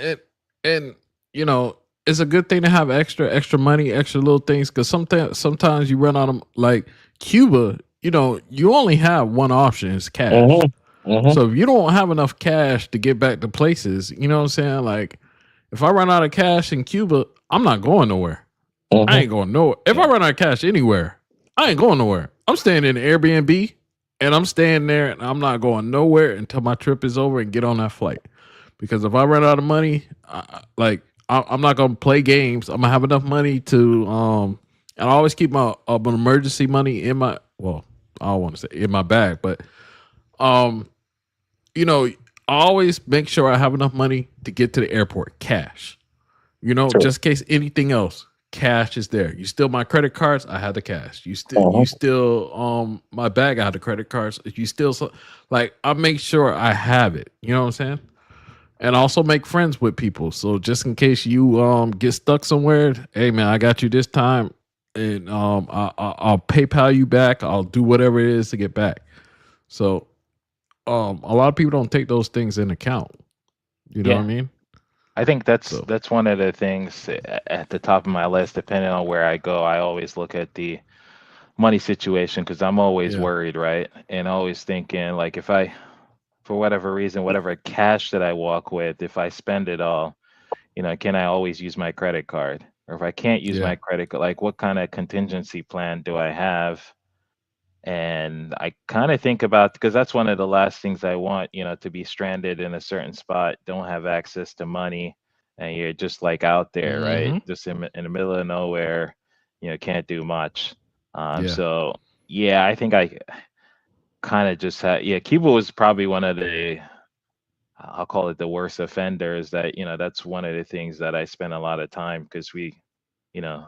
it's a good thing to have extra money, extra little things, because sometimes you run out of like Cuba. You only have one option is cash. Mm-hmm. Mm-hmm. So if you don't have enough cash to get back to places, you know what I'm saying? Like, if I run out of cash in Cuba, I'm not going nowhere. I ain't going nowhere. If I run out of cash anywhere, I ain't going nowhere. I'm staying in an Airbnb and I'm staying there and I'm not going nowhere until my trip is over and get on that flight. Because if I run out of money, I'm not gonna play games. I'm gonna have enough money to and I always keep my emergency money in my I don't want to say in my bag, but um I always make sure I have enough money to get to the airport, cash. True. Just in case anything else, cash is there. You steal my credit cards, I have the cash. You steal my bag, I have the credit cards. If you steal like I make sure I have it. You know what I'm saying? And also make friends with people. So just in case you get stuck somewhere, hey man, I got you this time, and I'll PayPal you back. I'll do whatever it is to get back. So a lot of people don't take those things in account. You know what I mean? I think that's one of the things at the top of my list. Depending on where I go, I always look at the money situation because I'm always worried, right? And always thinking like if I, for whatever reason, whatever cash that I walk with, if I spend it all, can I always use my credit card? Or if I can't use my credit card, like what kind of contingency plan do I have? And I kind of think about, because that's one of the last things I want, to be stranded in a certain spot, don't have access to money, and you're just like out there, right? Mm-hmm. Just in the middle of nowhere, can't do much. Yeah. So yeah, I think I kind of just had, yeah, Cuba was probably one of the, I'll call it the worst offenders. That's one of the things that I spent a lot of time, because you know,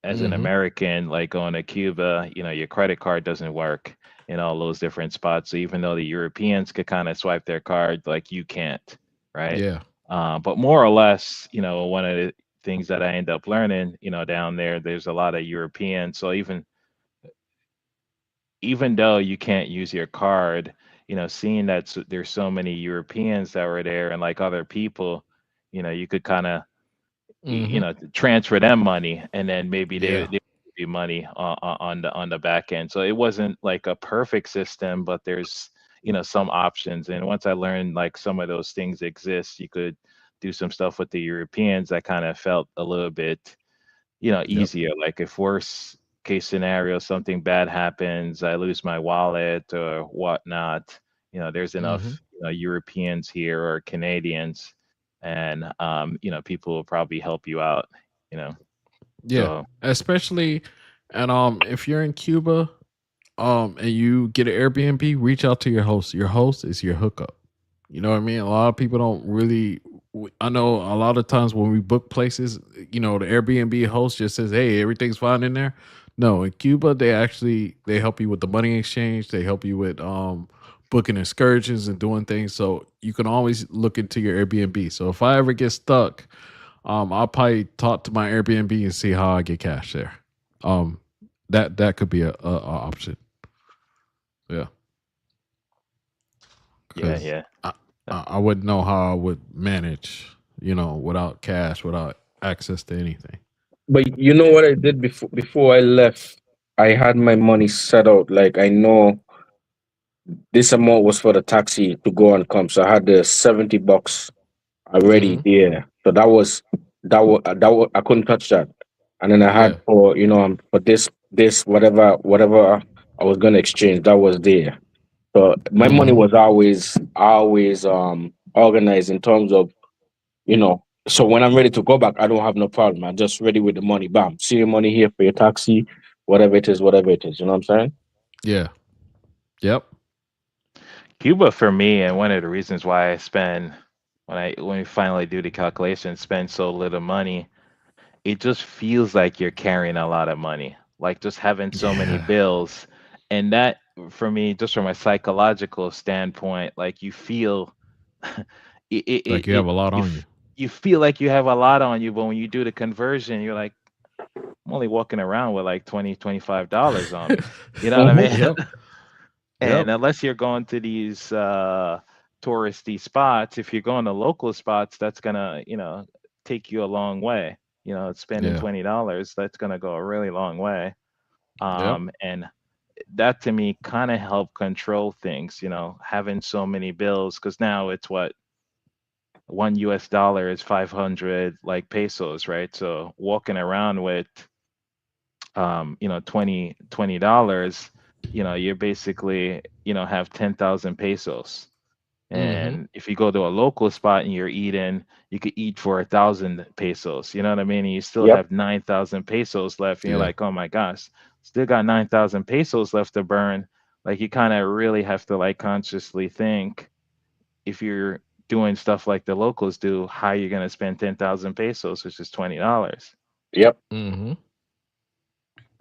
as an Mm-hmm. American, like going to Cuba, your credit card doesn't work in all those different spots. So even though the Europeans could kind of swipe their card, like you can't, right? Yeah. But more or less, one of the things that I end up learning, down there, there's a lot of Europeans. So even though you can't use your card, seeing that there's so many Europeans that were there and like other people, you could kind of, Mm-hmm. transfer them money, and then maybe they Yeah. give you money on the back end. So it wasn't like a perfect system, but there's some options. And once I learned like some of those things exist, you could do some stuff with the Europeans that kind of felt a little bit Yep. easier. Like if worst case scenario, something bad happens, I lose my wallet or whatnot, there's Mm-hmm. enough Europeans here or Canadians, and people will probably help you out, you know. Yeah. So Especially, and if you're in Cuba, and you get an Airbnb, reach out to your host. Your host is your hookup. You know what I mean? A lot of people don't really. I know a lot of times when we book places, the Airbnb host just says, "Hey, everything's fine in there." No, in Cuba, they help you with the money exchange. They help you with booking excursions and doing things. So you can always look into your Airbnb. So if I ever get stuck, I'll probably talk to my Airbnb and see how I get cash there. Um, that could be a option. Yeah, yeah, because yeah. I wouldn't know how I would manage, without cash, without access to anything. But you know what I did before I left? I had my money set out. Like I know this amount was for the taxi to go and come. So I had the $70 already Mm-hmm. there. So that was I couldn't touch that. And then I Yeah. had for for this whatever I was gonna exchange, that was there. So my money Mm-hmm. was always organized in terms of, so when I'm ready to go back, I don't have no problem. I'm just ready with the money. Bam. See your money here for your taxi, whatever it is. You know what I'm saying? Yeah. Yep. Cuba for me, and one of the reasons why I spend, when we finally do the calculation, spend so little money, it just feels like you're carrying a lot of money, like just having so many Yeah. bills. And that, for me, just from a psychological standpoint, like you feel Like you have a lot you on you. you feel like you have a lot on you, but when you do the conversion, you're like, I'm only walking around with like $20, $25 on me. You know what I Mm-hmm. mean? Yep. And Yep. unless you're going to these touristy spots, if you're going to local spots, that's gonna, take you a long way. Spending Yeah. $20, that's gonna go a really long way. Yep. And that to me kind of help control things, having so many bills, because now it's what, $1 is 500 like pesos, right? So walking around with 20 dollars, you're basically, have 10,000 pesos. Mm-hmm. And if you go to a local spot and you're eating, you could eat for 1,000 pesos. You know what I mean? And you still Yep. have 9,000 pesos left, and you're Yeah. like, oh my gosh, still got 9,000 pesos left to burn. Like you kind of really have to like consciously think, if you're doing stuff like the locals do, how you're gonna spend 10,000 pesos, which is $20. Yep. Mm-hmm.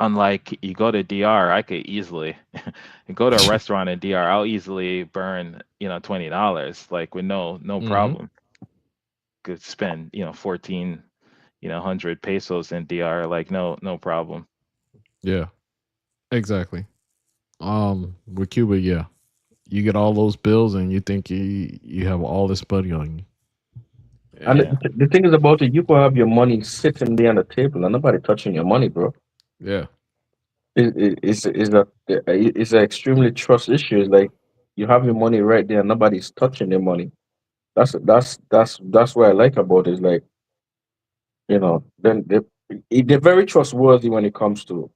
Unlike you go to DR, I could easily go to a restaurant in DR. I'll easily burn, $20, like with no Mm-hmm. problem. Could spend, 14, 100 pesos in DR, like no problem. Yeah. Exactly. With Cuba, yeah. You get all those bills and you think you have all this money on you. And And Yeah. the thing is about it, you can have your money sitting there on the table and nobody touching your money, bro. yeah. It's an extremely trust issue. It's like you have your money right there, and nobody's touching your money. That's what I like about it. Is like, then they're very trustworthy when it comes to,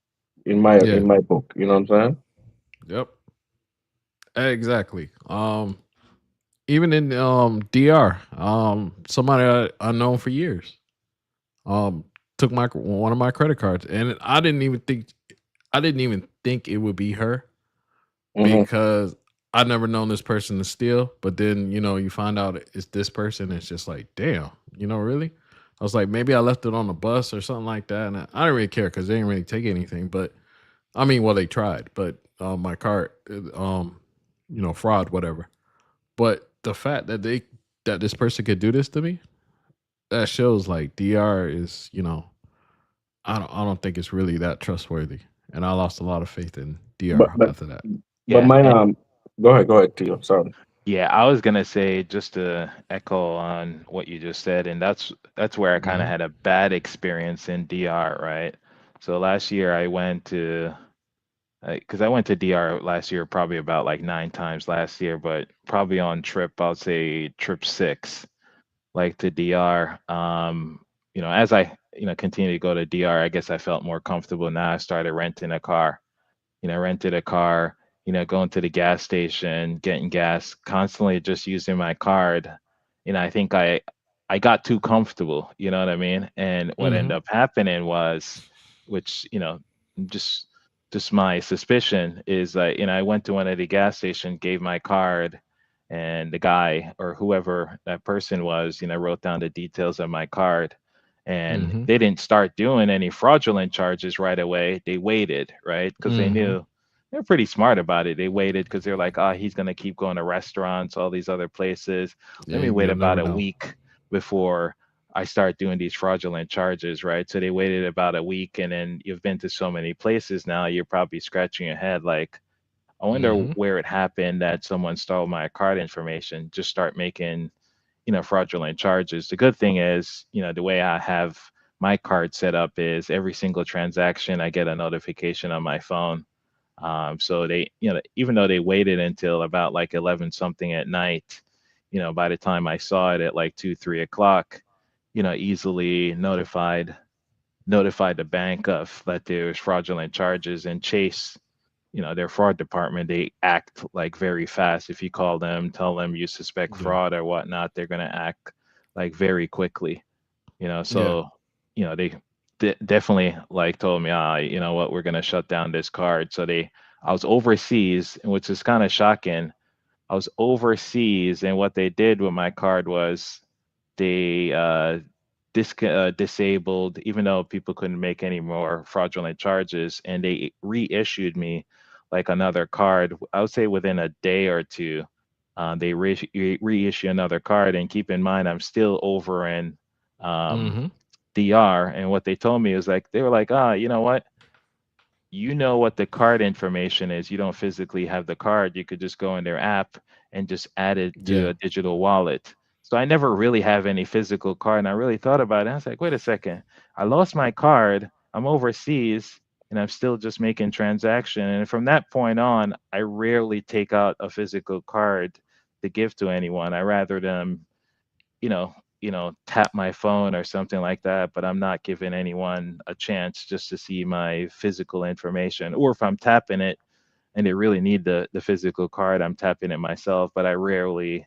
in Yeah. my book. You know what I'm saying? Yep. Exactly. Even in DR, somebody I known for years, um, took my one of my credit cards, and I didn't even think it would be her Hmm. because I never known this person to steal. But then you find out it's this person. It's just like, damn, really. I was like, maybe I left it on the bus or something like that, and I didn't really care because they didn't really take anything. But I mean, well, they tried, but my card, fraud, whatever. But the fact that this person could do this to me, that shows like DR is, I don't think it's really that trustworthy. And I lost a lot of faith in But DR but after that. but Yeah, mine. and Go ahead, Tio. Sorry. yeah, I was gonna say just to echo on what you just said, and that's where I kind of Hmm. had a bad experience in DR, right? So last year I went to, because I went to DR last year probably about like 9 times last year, but probably on trip, I'll say trip six, like to DR. As I continue to go to DR, I guess I felt more comfortable now. I started renting a car, rented a car, going to the gas station, getting gas, constantly just using my card. I think I got too comfortable, you know what I mean? And what ended Hmm. up happening was, which, just just my suspicion is that, I went to one of the gas station, gave my card, and the guy or whoever that person was, wrote down the details of my card, and Hmm. they didn't start doing any fraudulent charges right away. They waited, right? Because they Hmm. knew they're pretty smart about it. They waited because they're like, oh, he's gonna keep going to restaurants, all these other places. Yeah, Let me wait you'll about never a know. week before I start doing these fraudulent charges, right? So they waited about a week, and then you've been to so many places now, you're probably scratching your head like, I wonder Hmm. where it happened that someone stole my card information. Just start making fraudulent charges. The good thing is, the way I have my card set up is every single transaction I get a notification on my phone. So they, even though they waited until about like 11 something at night, by the time I saw it at like 2, 3 o'clock, easily notified the bank of that there's fraudulent charges, and Chase, their fraud department, they act like very fast. If you call them, tell them you suspect Yeah. fraud or whatnot, they're going to act like very quickly. Yeah. So they definitely like told me, you know what, we're going to shut down this card. So I was overseas, which is kind of shocking. I was overseas, and what they did with my card was they disabled, even though people couldn't make any more fraudulent charges, and they reissued me like another card. I would say within a day or two, they reissue another card. And keep in mind, I'm still over in um, Hmm. DR. And what they told me is like, they were like, you know what? What the card information is. You don't physically have the card. You could just go in their app and just add it to Yeah. a digital wallet. So I never really have any physical card. And I really thought about it. I was like, wait a second. I lost my card. I'm overseas and I'm still just making transaction. And from that point on, I rarely take out a physical card to give to anyone. I rather them, you know, tap my phone or something like that, but I'm not giving anyone a chance just to see my physical information. Or if I'm tapping it and they really need the physical card, I'm tapping it myself, but I rarely,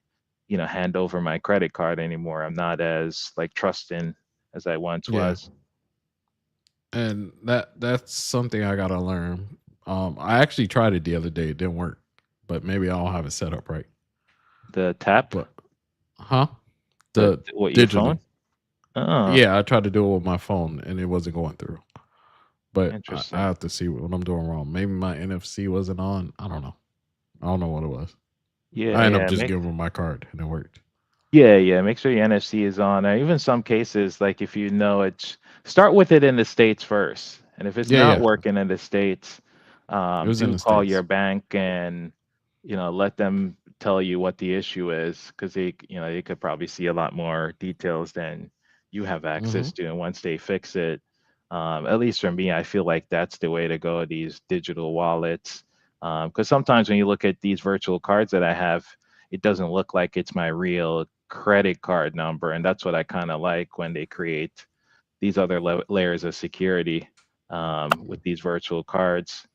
hand over my credit card anymore. I'm not as like trusting as I once Yeah. was. And that's something I gotta learn. I actually tried it the other day. It didn't work, but maybe I don't have it set up right. The tap, But huh? the The what, your phone? digital. Oh, Yeah, I tried to do it with my phone and it wasn't going through. But I interesting. have to see what I'm doing wrong. Maybe my NFC wasn't on. I don't know. I don't know what it was. Yeah, I ended up yeah. just giving them my card and it worked. Yeah, yeah. Make sure your NFC is on. Or even some cases, like if you know it, start with it in the States first. And if it's Yeah, not yeah. working in the States, It was in do the call your States. bank and, let them tell you what the issue is, because they could probably see a lot more details than you have Mm-hmm. access to. And once they fix it, at least for me, I feel like that's the way to go, these digital wallets. Because sometimes when you look at these virtual cards that I have, it doesn't look like it's my real credit card number. And that's what I kind of like when they create these other layers of security with these virtual cards.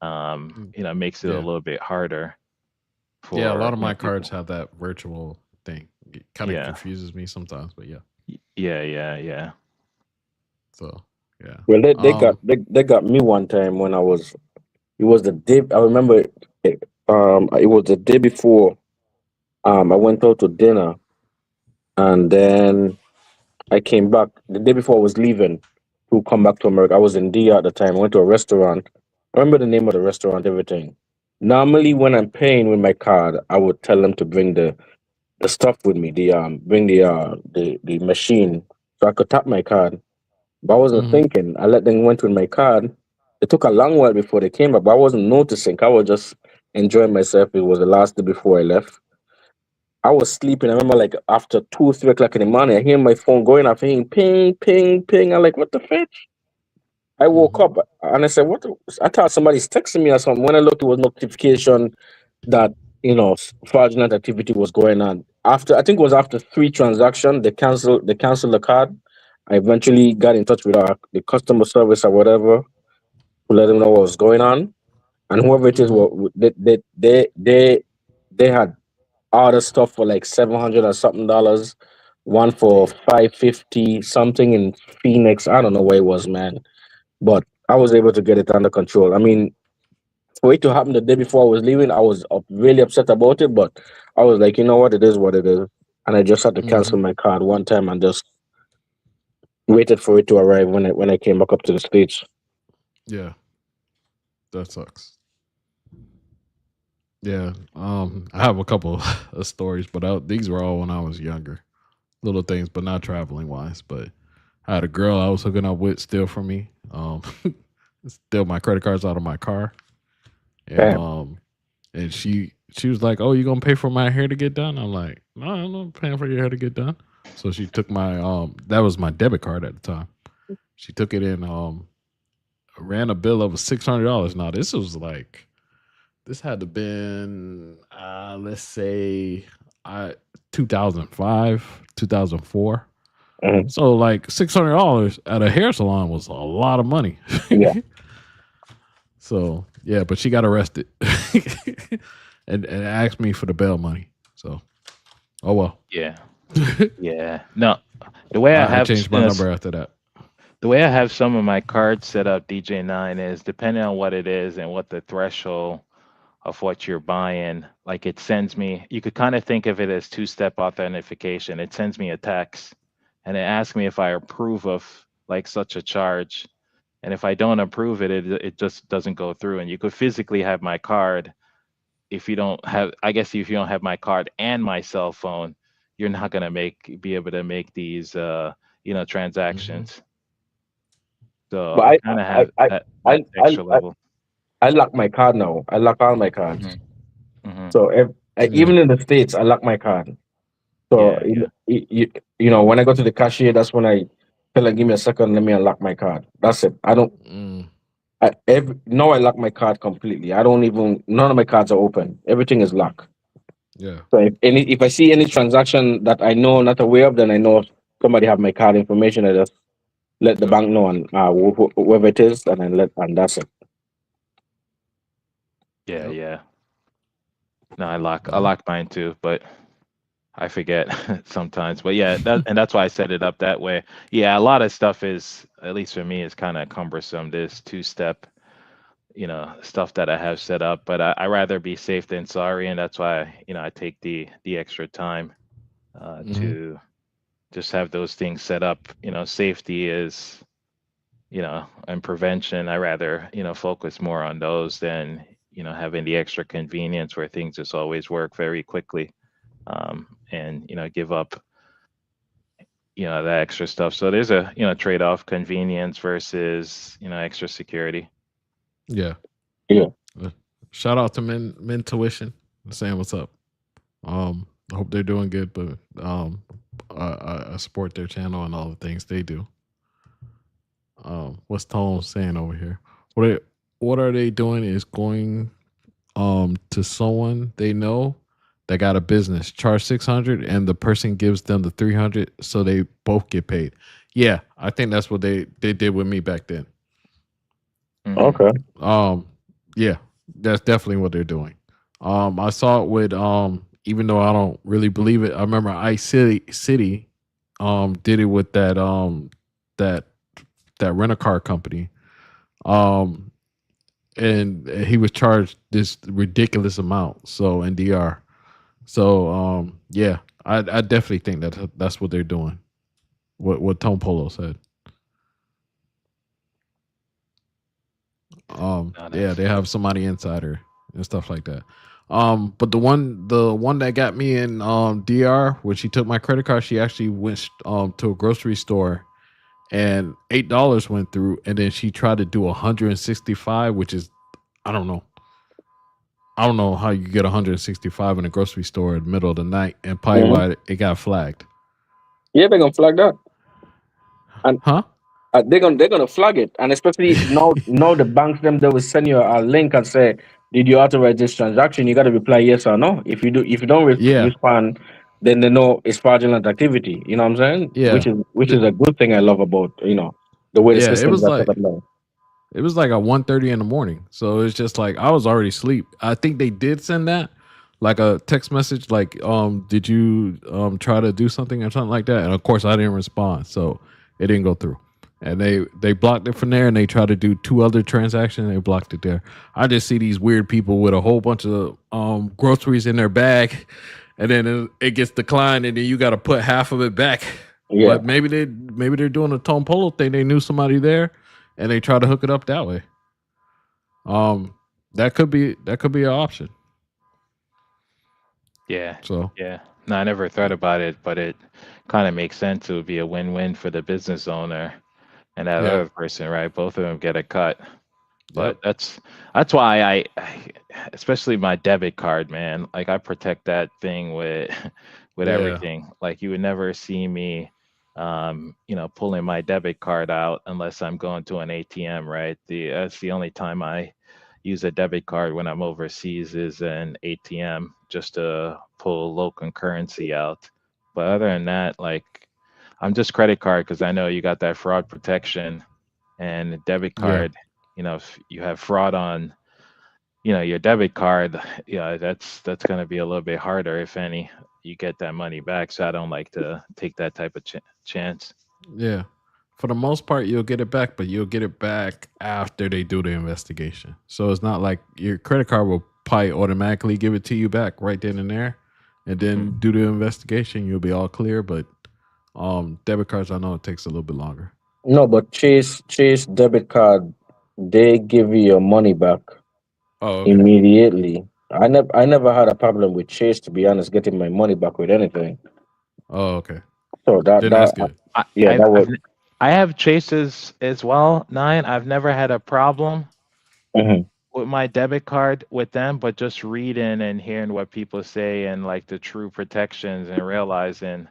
Makes it a Yeah. little bit harder for Yeah, a lot of my people. cards have that virtual thing. It kind of Yeah. confuses me sometimes, but yeah. Yeah. So yeah. Well, they got me one time when I was. It was the day. I remember. It was the day before. I went out to dinner, and then I came back the day before I was leaving to come back to America. I was in DR at the time. I went to a restaurant. I remember the name of the restaurant, everything. Normally, when I'm paying with my card, I would tell them to bring the stuff with me. Bring the machine so I could tap my card. But I wasn't Mhm. thinking. I let them went with my card. It took a long while before they came back, but I wasn't noticing. I was just enjoying myself. It was the last day before I left. I was sleeping. I remember like after 2, 3 o'clock in the morning, I hear my phone going off, hearing ping, ping, ping. I'm like, what the fetch? I woke Mhm. up and I said, what? I thought somebody's texting me or something. When I looked, it was notification that, fraudulent activity was going on. After, I think it was after 3 transactions, they canceled the card. I eventually got in touch with the customer service or whatever to let them know what was going on. And whoever it is, Mhm. they had other stuff for like 700 or something dollars, one for Damn. 550 something in Phoenix. I don't know where it was, man, but I was able to get it under control. I mean, for it to happen the day before I was leaving, I was really upset about it, but I was like, you know what, it is what it is. And I just had to cancel Mhm. my card one time and just waited for it to arrive when I came back up to the States. Yeah, that sucks. Yeah. I have a couple of stories, but these were all when I was younger. Little things, but not traveling wise. But I had a girl I was hooking up with steal from me. Steal my credit cards out of my car, and Damn. and she was like, "Oh, you gonna pay for my hair to get done?" I'm like, "No, I'm not paying for your hair to get done." So she took my that was my debit card at the time. She took it in ran a bill of $600. Now this had to been let's say I 2005 2004. Mhm. So like $600 at a hair salon was a lot of money. Yeah. So yeah, but she got arrested and asked me for the bail money. So oh well. Yeah. Yeah. No, the way I I have changed my number after that. the way I have some of my cards set up, DJ9, is depending on what it is and what the threshold of what you're buying, like it sends me, you could kind of think of it as two-step authentication. It sends me a text and it asks me if I approve of like such a charge. And if I don't approve it, it just doesn't go through. And you could physically have my card. If you don't have, I guess if you don't have my card and my cell phone, you're not gonna be able to make these Mm-hmm. transactions. So But I kind of have I, that I, extra I, level. I lock my card now. I lock all my cards. Hmm. Hmm. So Yeah. even in the States, I lock my card. So Yeah, yeah. when I go to the cashier, that's when I tell her, give me a second, let me unlock my card. That's it. I don't. Mm, Now I lock my card completely. I don't even. None of my cards are open. Everything is locked. yeah. So if I see any transaction that I know not aware of, then I know somebody have my card information. I just let the Yep. bank know and whoever it is, and then that's it. Yeah, Yep. yeah. No, I Yeah. lock mine too, but I forget sometimes. But yeah, that's why I set it up that way. Yeah, a lot of stuff is, at least for me, is kind of cumbersome. This two-step, stuff that I have set up, but I rather be safe than sorry, and that's why, I take the extra time Mm-hmm. to just have those things set up. Safety is, and prevention. I rather, focus more on those than, having the extra convenience where things just always work very quickly. And give up that extra stuff. So there's a trade-off: convenience versus extra security. Yeah. Yeah. Uh, Shout out to Men Tuition saying what's up. I hope they're doing good, but I support their channel and all the things they do. What's Tone saying over here? What are they doing is going to someone they know that got a business, charge 600 and the person gives them the 300 so they both get paid. Yeah, I think that's what they did with me back then. Mhm. Okay. Um Yeah, that's definitely what they're doing. I saw it with even though I don't really believe it, I remember Ice City did it with that that rent a car company. Um and he was charged this ridiculous amount. So in DR. So yeah, I definitely think that that's what they're doing. What Tom Polo said. No, Yeah, that's they have somebody insider and stuff like that. But the one that got me in DR when she took my credit card, she actually went to a grocery store and $8 went through, and then she tried to do 165, which is I don't know. I don't know how you get 165 in a grocery store in the middle of the night, and probably Hmm. why it got flagged. Yeah, they're gonna flag that, and Huh? they're gonna flag it, and especially now the banks them they will send you a link and say, "Did you authorize this transaction?" You got to reply yes or no. If you don't Yeah, respond, then they know it's fraudulent activity. You know what I'm saying? yeah, Which The- is a good thing I love about the way the yeah. It systems was are set like up now. it was like at 1:30 in the morning. So it's just like I was already asleep. I think they did send that like a text message like did you try to do something or something like that? And of course I didn't respond. So it didn't go through. And they blocked it from there, and they tried to do two other transactions, and they blocked it there. I just see these weird people with a whole bunch of groceries in their bag, and then it gets declined, and then you got to put half of it back. Yeah. But maybe they're doing a Tom Polo thing. They knew somebody there, and they try to hook it up that way. Um, that could be an option. yeah, So yeah. No, I never thought about it, but it kind of makes sense. It would be a win-win for the business owner and that yeah, other person, right? Both of them get a cut. yep, But that's why especially my debit card, man. Like I protect that thing with with yeah, everything. Like you would never see me, pulling my debit card out unless I'm going to an ATM, right? That's the only time I use a debit card when I'm overseas is an ATM just to pull local currency out. But other than that, like I'm just credit card because I know you got that fraud protection and a debit yeah, card. If you have fraud on, your debit card, yeah, that's going to be a little bit harder, if any. You get that money back. So I don't like to take that type of chance. yeah. For the most part, you'll get it back, but you'll get it back after they do the investigation. So it's not like your credit card will probably automatically give it to you back right then and there, and Mm. then do the investigation. You'll be all clear. But debit cards, I know it takes a little bit longer. No, but Chase debit card, they give you your money back Oh, okay. immediately. I never had a problem with Chase, to be honest, getting my money back with anything. Oh, okay. So Then that's good. I, yeah, I've, that I've was. n- I have chases as well, Nine. I've never had a problem Mhm. with my debit card with them, but just reading and hearing what people say and like the true protections and realizing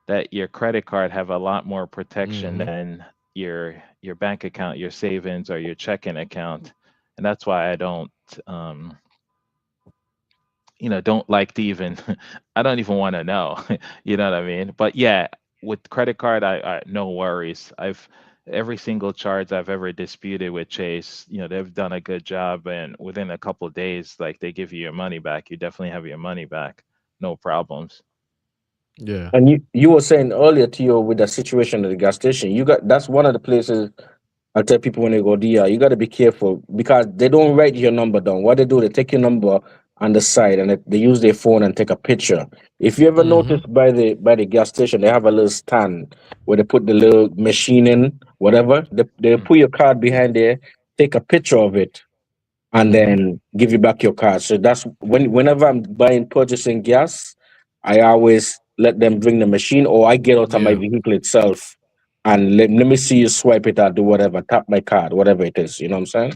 that your credit card have a lot more protection Hmm. than your bank account, your savings or your checking account. And that's why I um don't like to even I don't even want to know. You know what I mean? But yeah, with credit card, I no worries. I've every single charge I've ever disputed with Chase, they've done a good job, and within a couple of days, like they give you your money back. You definitely have your money back. No problems. Yeah. And you were saying earlier, Theo, with the situation at the gas station, that's one of the places I tell people when they go there, you got to be careful because they don't write your number down. What they do, they take your number on the side and they use their phone and take a picture. If you ever Hmm. notice by the gas station, they have a little stand where they put the little machine in, whatever. They Mm. put your card behind there, take a picture of it, and Hmm. then give you back your card. So that's whenever I'm purchasing gas, I always let them bring the machine, or I get out of my Yeah. vehicle itself and let me see you swipe it or do whatever, tap my card, whatever it is. You know what I'm saying?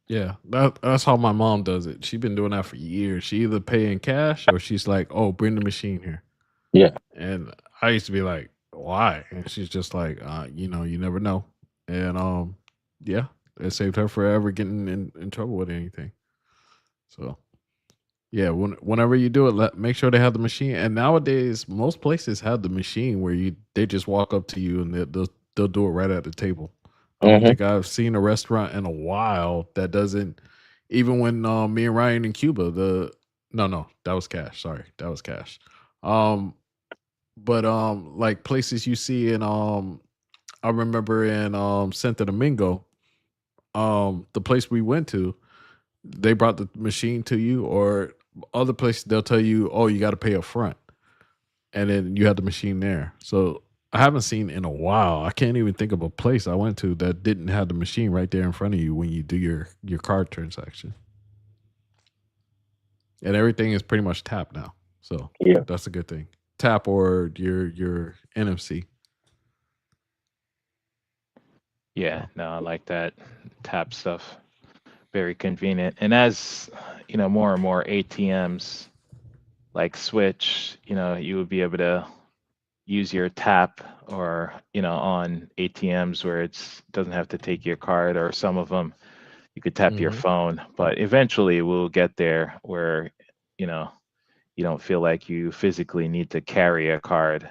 Yeah. That's how my mom does it. She's been doing that for years. She either pay in cash or she's like, "Oh, bring the machine here." Yeah. And I used to be like, "Why?" And she's just like, you never know." And yeah, it saved her forever getting in trouble with anything. So yeah, whenever you do it, make sure they have the machine. And nowadays, most places have the machine where they just walk up to you and they'll do it right at the table. I don't Hmm. think I've seen a restaurant in a while that doesn't Even when me and Ryan in Cuba, no, that was cash. Sorry, that was cash. Um, but like places you see in I remember in Santo Domingo, the place we went to, they brought the machine to you, or other places they'll tell you, oh, you got to pay up front, and then you have the machine there. So I haven't seen in a while. I can't even think of a place I went to that didn't have the machine right there in front of you when you do your card transaction, and everything is pretty much tap now. So Yeah. that's a good thing. Tap or your NFC. Yeah, So, no, I like that tap stuff. Very convenient. And as more and more ATMs like switch, you would be able to use your tap or on ATMs where it's doesn't have to take your card, or some of them you could tap your hmm phone. But eventually we'll get there where you know you don't feel like you physically need to carry a card.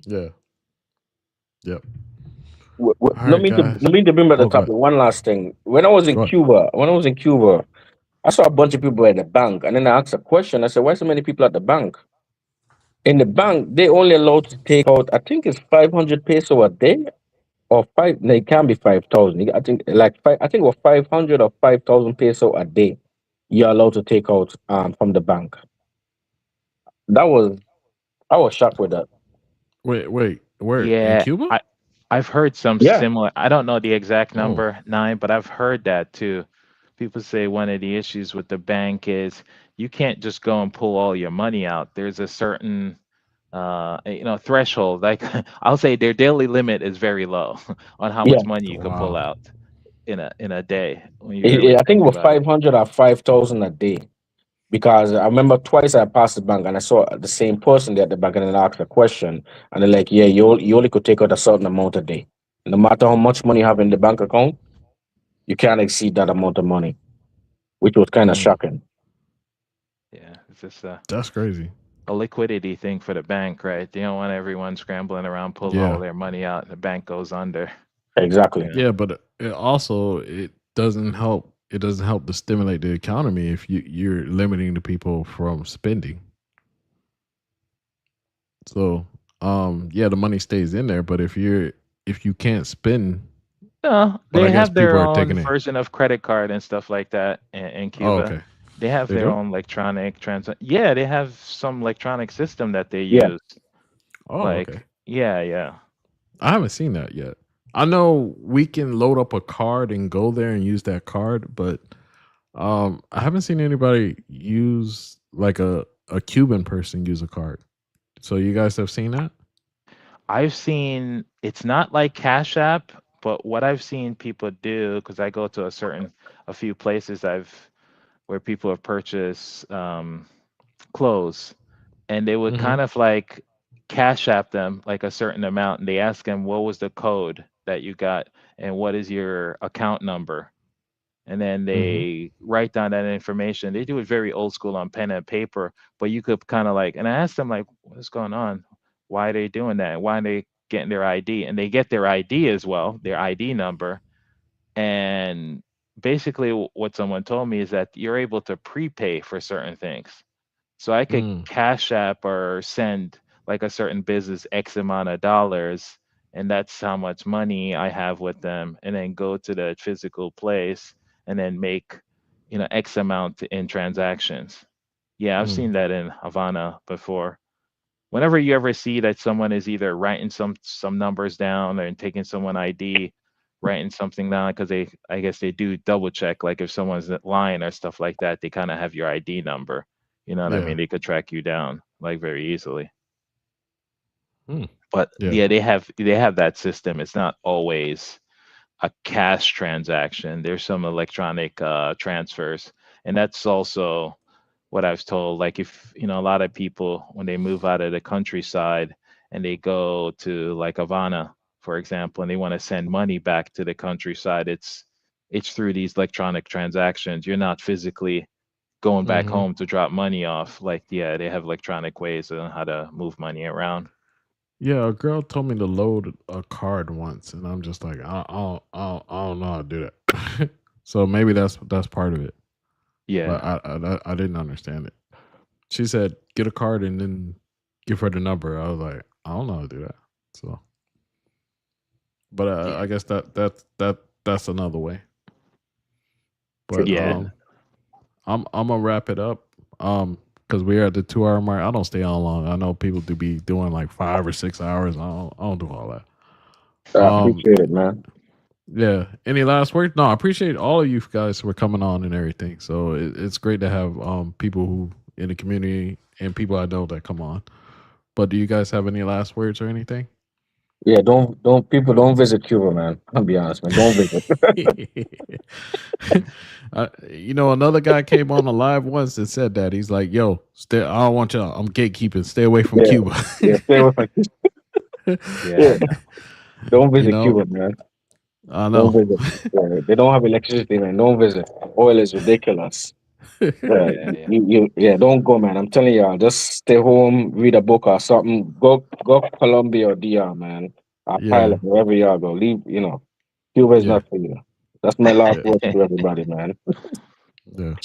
yeah, yep. All Let right, me to guys. let me to bring back the Oh, go topic. ahead. One last thing. Go ahead. When I was in Cuba, I saw a bunch of people at the bank, and then I asked a question. I said, "Why so many people at the bank?" In the bank, they only allowed to take out, I think it's 500 peso a day, or five. No, it can be 5,000. I think like five. I think it was 500 or 5,000 peso a day. You're allowed to take out from the bank. That was I was shocked with that. Wait. Where in Yeah, Cuba? I've heard some Yeah, similar. I don't know the exact Oh, number, nine, but I've heard that too. People say one of the issues with the bank is you can't just go and pull all your money out. There's a certain threshold. Like I'll say their daily limit is very low on how yeah. much money you could pull wow. out in a day when you really I think think it was about it. 500 or 5,000 a day. Because I remember twice I passed the bank and I saw the same person there at the bank, and then I asked a question, and they're like, "Yeah, you only could take out a certain amount a day. No matter how much money you have in the bank account, you can't exceed that amount of money," which was kind of Mm, shocking. Yeah, it's just that's crazy. a liquidity thing for the bank, right? They don't want everyone scrambling around, pulling all Yeah, their money out, and the bank goes under. Exactly. Yeah. yeah, but it also it doesn't help. It doesn't help to stimulate the economy if you're limiting the people from spending. So, yeah, the money stays in there, but if you can't spend, No, but they I guess have their people are own taking it. version of credit card and stuff like that in Oh, Cuba. okay, They have they their do. own electronic trans. Yeah, they have some electronic system that they Yeah. use. Oh, okay. Like, yeah, yeah. I haven't seen that yet. I know we can load up a card and go there and use that card, but I haven't seen anybody use like a Cuban person use a card. So you guys have seen that? I've seen it's not like Cash App, but what I've seen people do, because I go to a few places where people have purchased clothes, and they would Mm-hmm. kind of like cash app them like a certain amount, and they ask them what was the code that you got and what is your account number, and then Mm-hmm. they write down that information. They do it very old school on pen and paper, but you could kind of like, and I asked them like, what's going on, why are they doing that, why are they getting their ID, and they get their ID as well, their ID number. And basically what someone told me is that you're able to prepay for certain things. So I could Mm, cash app or send like a certain business X amount of dollars, and that's how much money I have with them, and then go to the physical place and then make, X amount in transactions. Yeah, I've mm, seen that in Havana before. Whenever you ever see that someone is either writing some numbers down or taking someone ID, writing something down, because I guess they do double check, like if someone's lying or stuff like that, they kind of have your ID number. You know what I yeah. mean? They could track you down like very easily. Mm, But yeah. yeah, they have that system. It's not always a cash transaction. There's some electronic transfers, and that's also what I was told. Like if a lot of people when they move out of the countryside and they go to like Havana, for example, and they want to send money back to the countryside, it's through these electronic transactions. You're not physically going back Mm-hmm. home to drop money off. Like, yeah, they have electronic ways on how to move money around. Yeah, a girl told me to load a card once, and I'm just like, I don't know how to do that. So maybe that's part of it. Yeah. But I didn't understand it. She said get a card and then give her the number. I was like, I don't know how to do that. So, but Yeah. I guess that's another way. But Yeah. I'm gonna wrap it up. Because we're at the 2 hour mark. I don't stay on long. I know people do be doing like 5 or 6 hours. I don't do all that. I appreciate it, man. Yeah. Any last words? No, I appreciate all of you guys for coming on and everything. So it's great to have people who in the community and people I know that come on. But do you guys have any last words or anything? Yeah, don't visit Cuba, man. I'll be honest, man. Don't visit. Another guy came on the live once and said that he's like, "Yo, I don't want y'all. I'm gatekeeping. Stay away from Yeah. Cuba." Yeah, stay away. Yeah. Don't visit You know? Cuba, man. I know. Don't visit. Yeah, they don't have electricity, man. Don't visit. Oil is ridiculous. Don't go, man. I'm telling y'all, just stay home, read a book or something. Go Colombia or DR, man. Or Yeah. Thailand, wherever y'all go. Leave, Cuba is Yeah. not for you. That's my last Yeah. word to everybody, man. Yeah.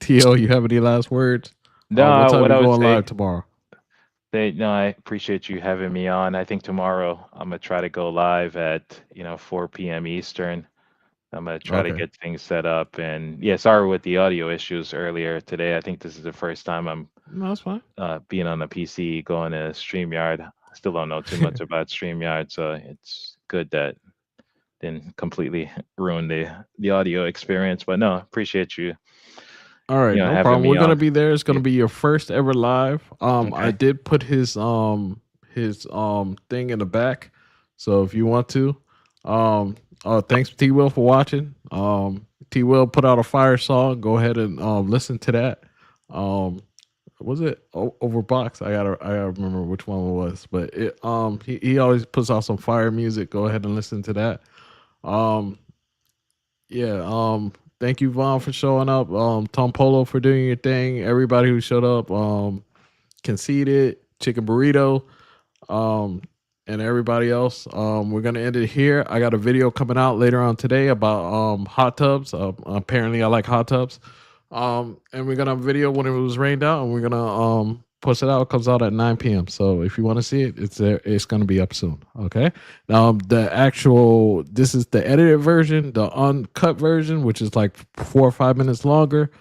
T.O., you have any last words? No, what time what you I would going say, live tomorrow? I appreciate you having me on. I think tomorrow I'm gonna try to go live at 4 p.m. Eastern. I'm gonna try to Okay. get things set up. And yeah, sorry with the audio issues earlier today. I think this is the first time I'm No, that's fine. being on a PC going to StreamYard. I still don't know too much about StreamYard, so it's good that didn't completely ruin the audio experience. But no, appreciate you. All right, no having problem. me We're gonna on. be there. It's gonna Yeah. be your first ever live. I Okay. did put his thing in the back. So if you want to, thanks T Will for watching. T Will put out a fire song. Go ahead and listen to that. Was it Overbox? I gotta remember which one it was. But he always puts out some fire music. Go ahead and listen to that. Thank you, Vaughn, for showing up. Tom Polo for doing your thing. Everybody who showed up. Conceited, Chicken Burrito, and everybody else. We're gonna end it here. I got a video coming out later on today about hot tubs. Apparently, I like hot tubs. And we're gonna have a video when it was rained out, and we're gonna push it out. It comes out at 9 p.m. So if you want to see it, it's there. It's gonna be up soon. Okay. This is the edited version, the uncut version, which is like 4 or 5 minutes longer.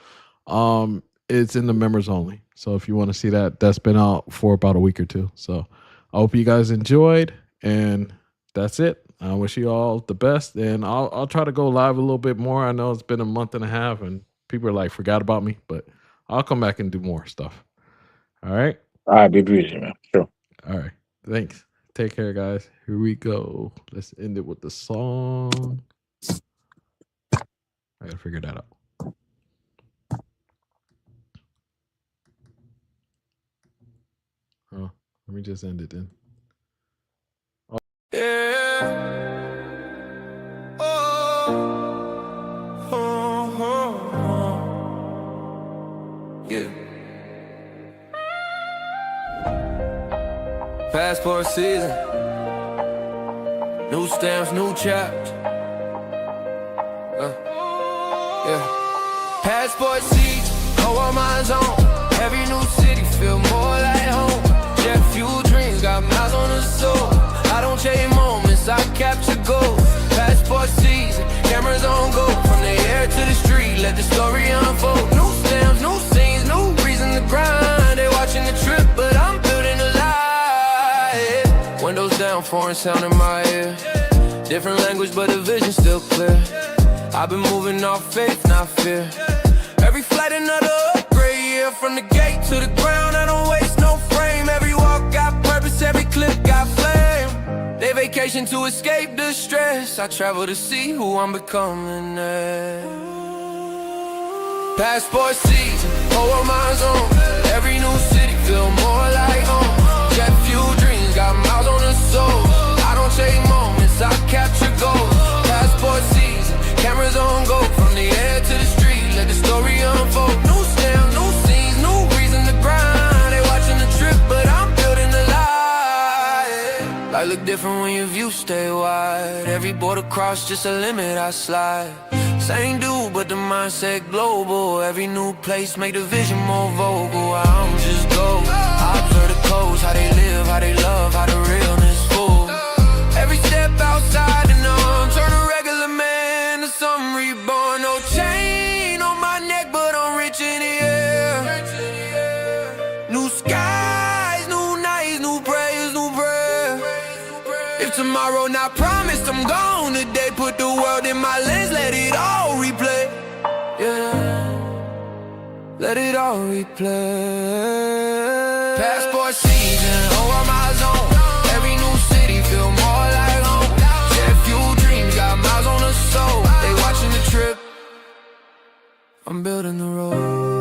It's in the members only. So if you want to see that, that's been out for about a week or two. So I hope you guys enjoyed, and that's it. I wish you all the best, and I'll try to go live a little bit more. I know it's been a month and a half, and people are like forgot about me, but I'll come back and do more stuff. All right. All right, be breezy, man. Sure. All right. Thanks. Take care, guys. Here we go. Let's end it with the song. I gotta figure that out. Oh, let me just end it then. Yeah. Oh. Yeah. Passport season. New stamps, new chapters. Yeah. Passport season. Oh, all minds on. Every new city feel more like home. Jet fuel dreams got miles on the soul. I don't chase moments, I capture gold. Passport season, cameras on go. From the air to the street, let the story unfold. New stamps, new scenes, new reason to grind. They watching the trip, but I'm building a life. Windows down, foreign sound in my ear. Different language, but the vision still clear. I've been moving off faith, not fear. Every flight another upgrade, yeah. From the gate to the ground, I don't waste no frame. Every walk got purpose, every clip got flame. They vacation to escape the stress. I travel to see who I'm becoming next. Passport season, all minds on. Every new city feel more like home. Jet fuel dreams got miles on the soul. I don't chase moments, I capture gold. Passport season, cameras on go. From the air to the street, let the story unfold. New stamp, new scenes, new reason to grind. They watching the trip, but I'm building a life. Like Might look different when your view stay wide. Every border cross, just a limit I slide. Same dude, but the mindset global. Every new place make the vision more vocal. I don't just go, I observe the coast, how they live, how they love, how the realness full. Every step outside the norm, turn a regular man to some reborn. No chain on my neck, but I'm rich in the air. New skies, new nights, new praise, new prayer. If tomorrow not promised, I'm gone today. Put the world in my lens, let it all replay. Yeah, let it all replay. Passport season, oh, I'm my zone. Every new city feel more like home. Jet fuel dreams, got miles on the soul. They watching the trip, I'm building the road.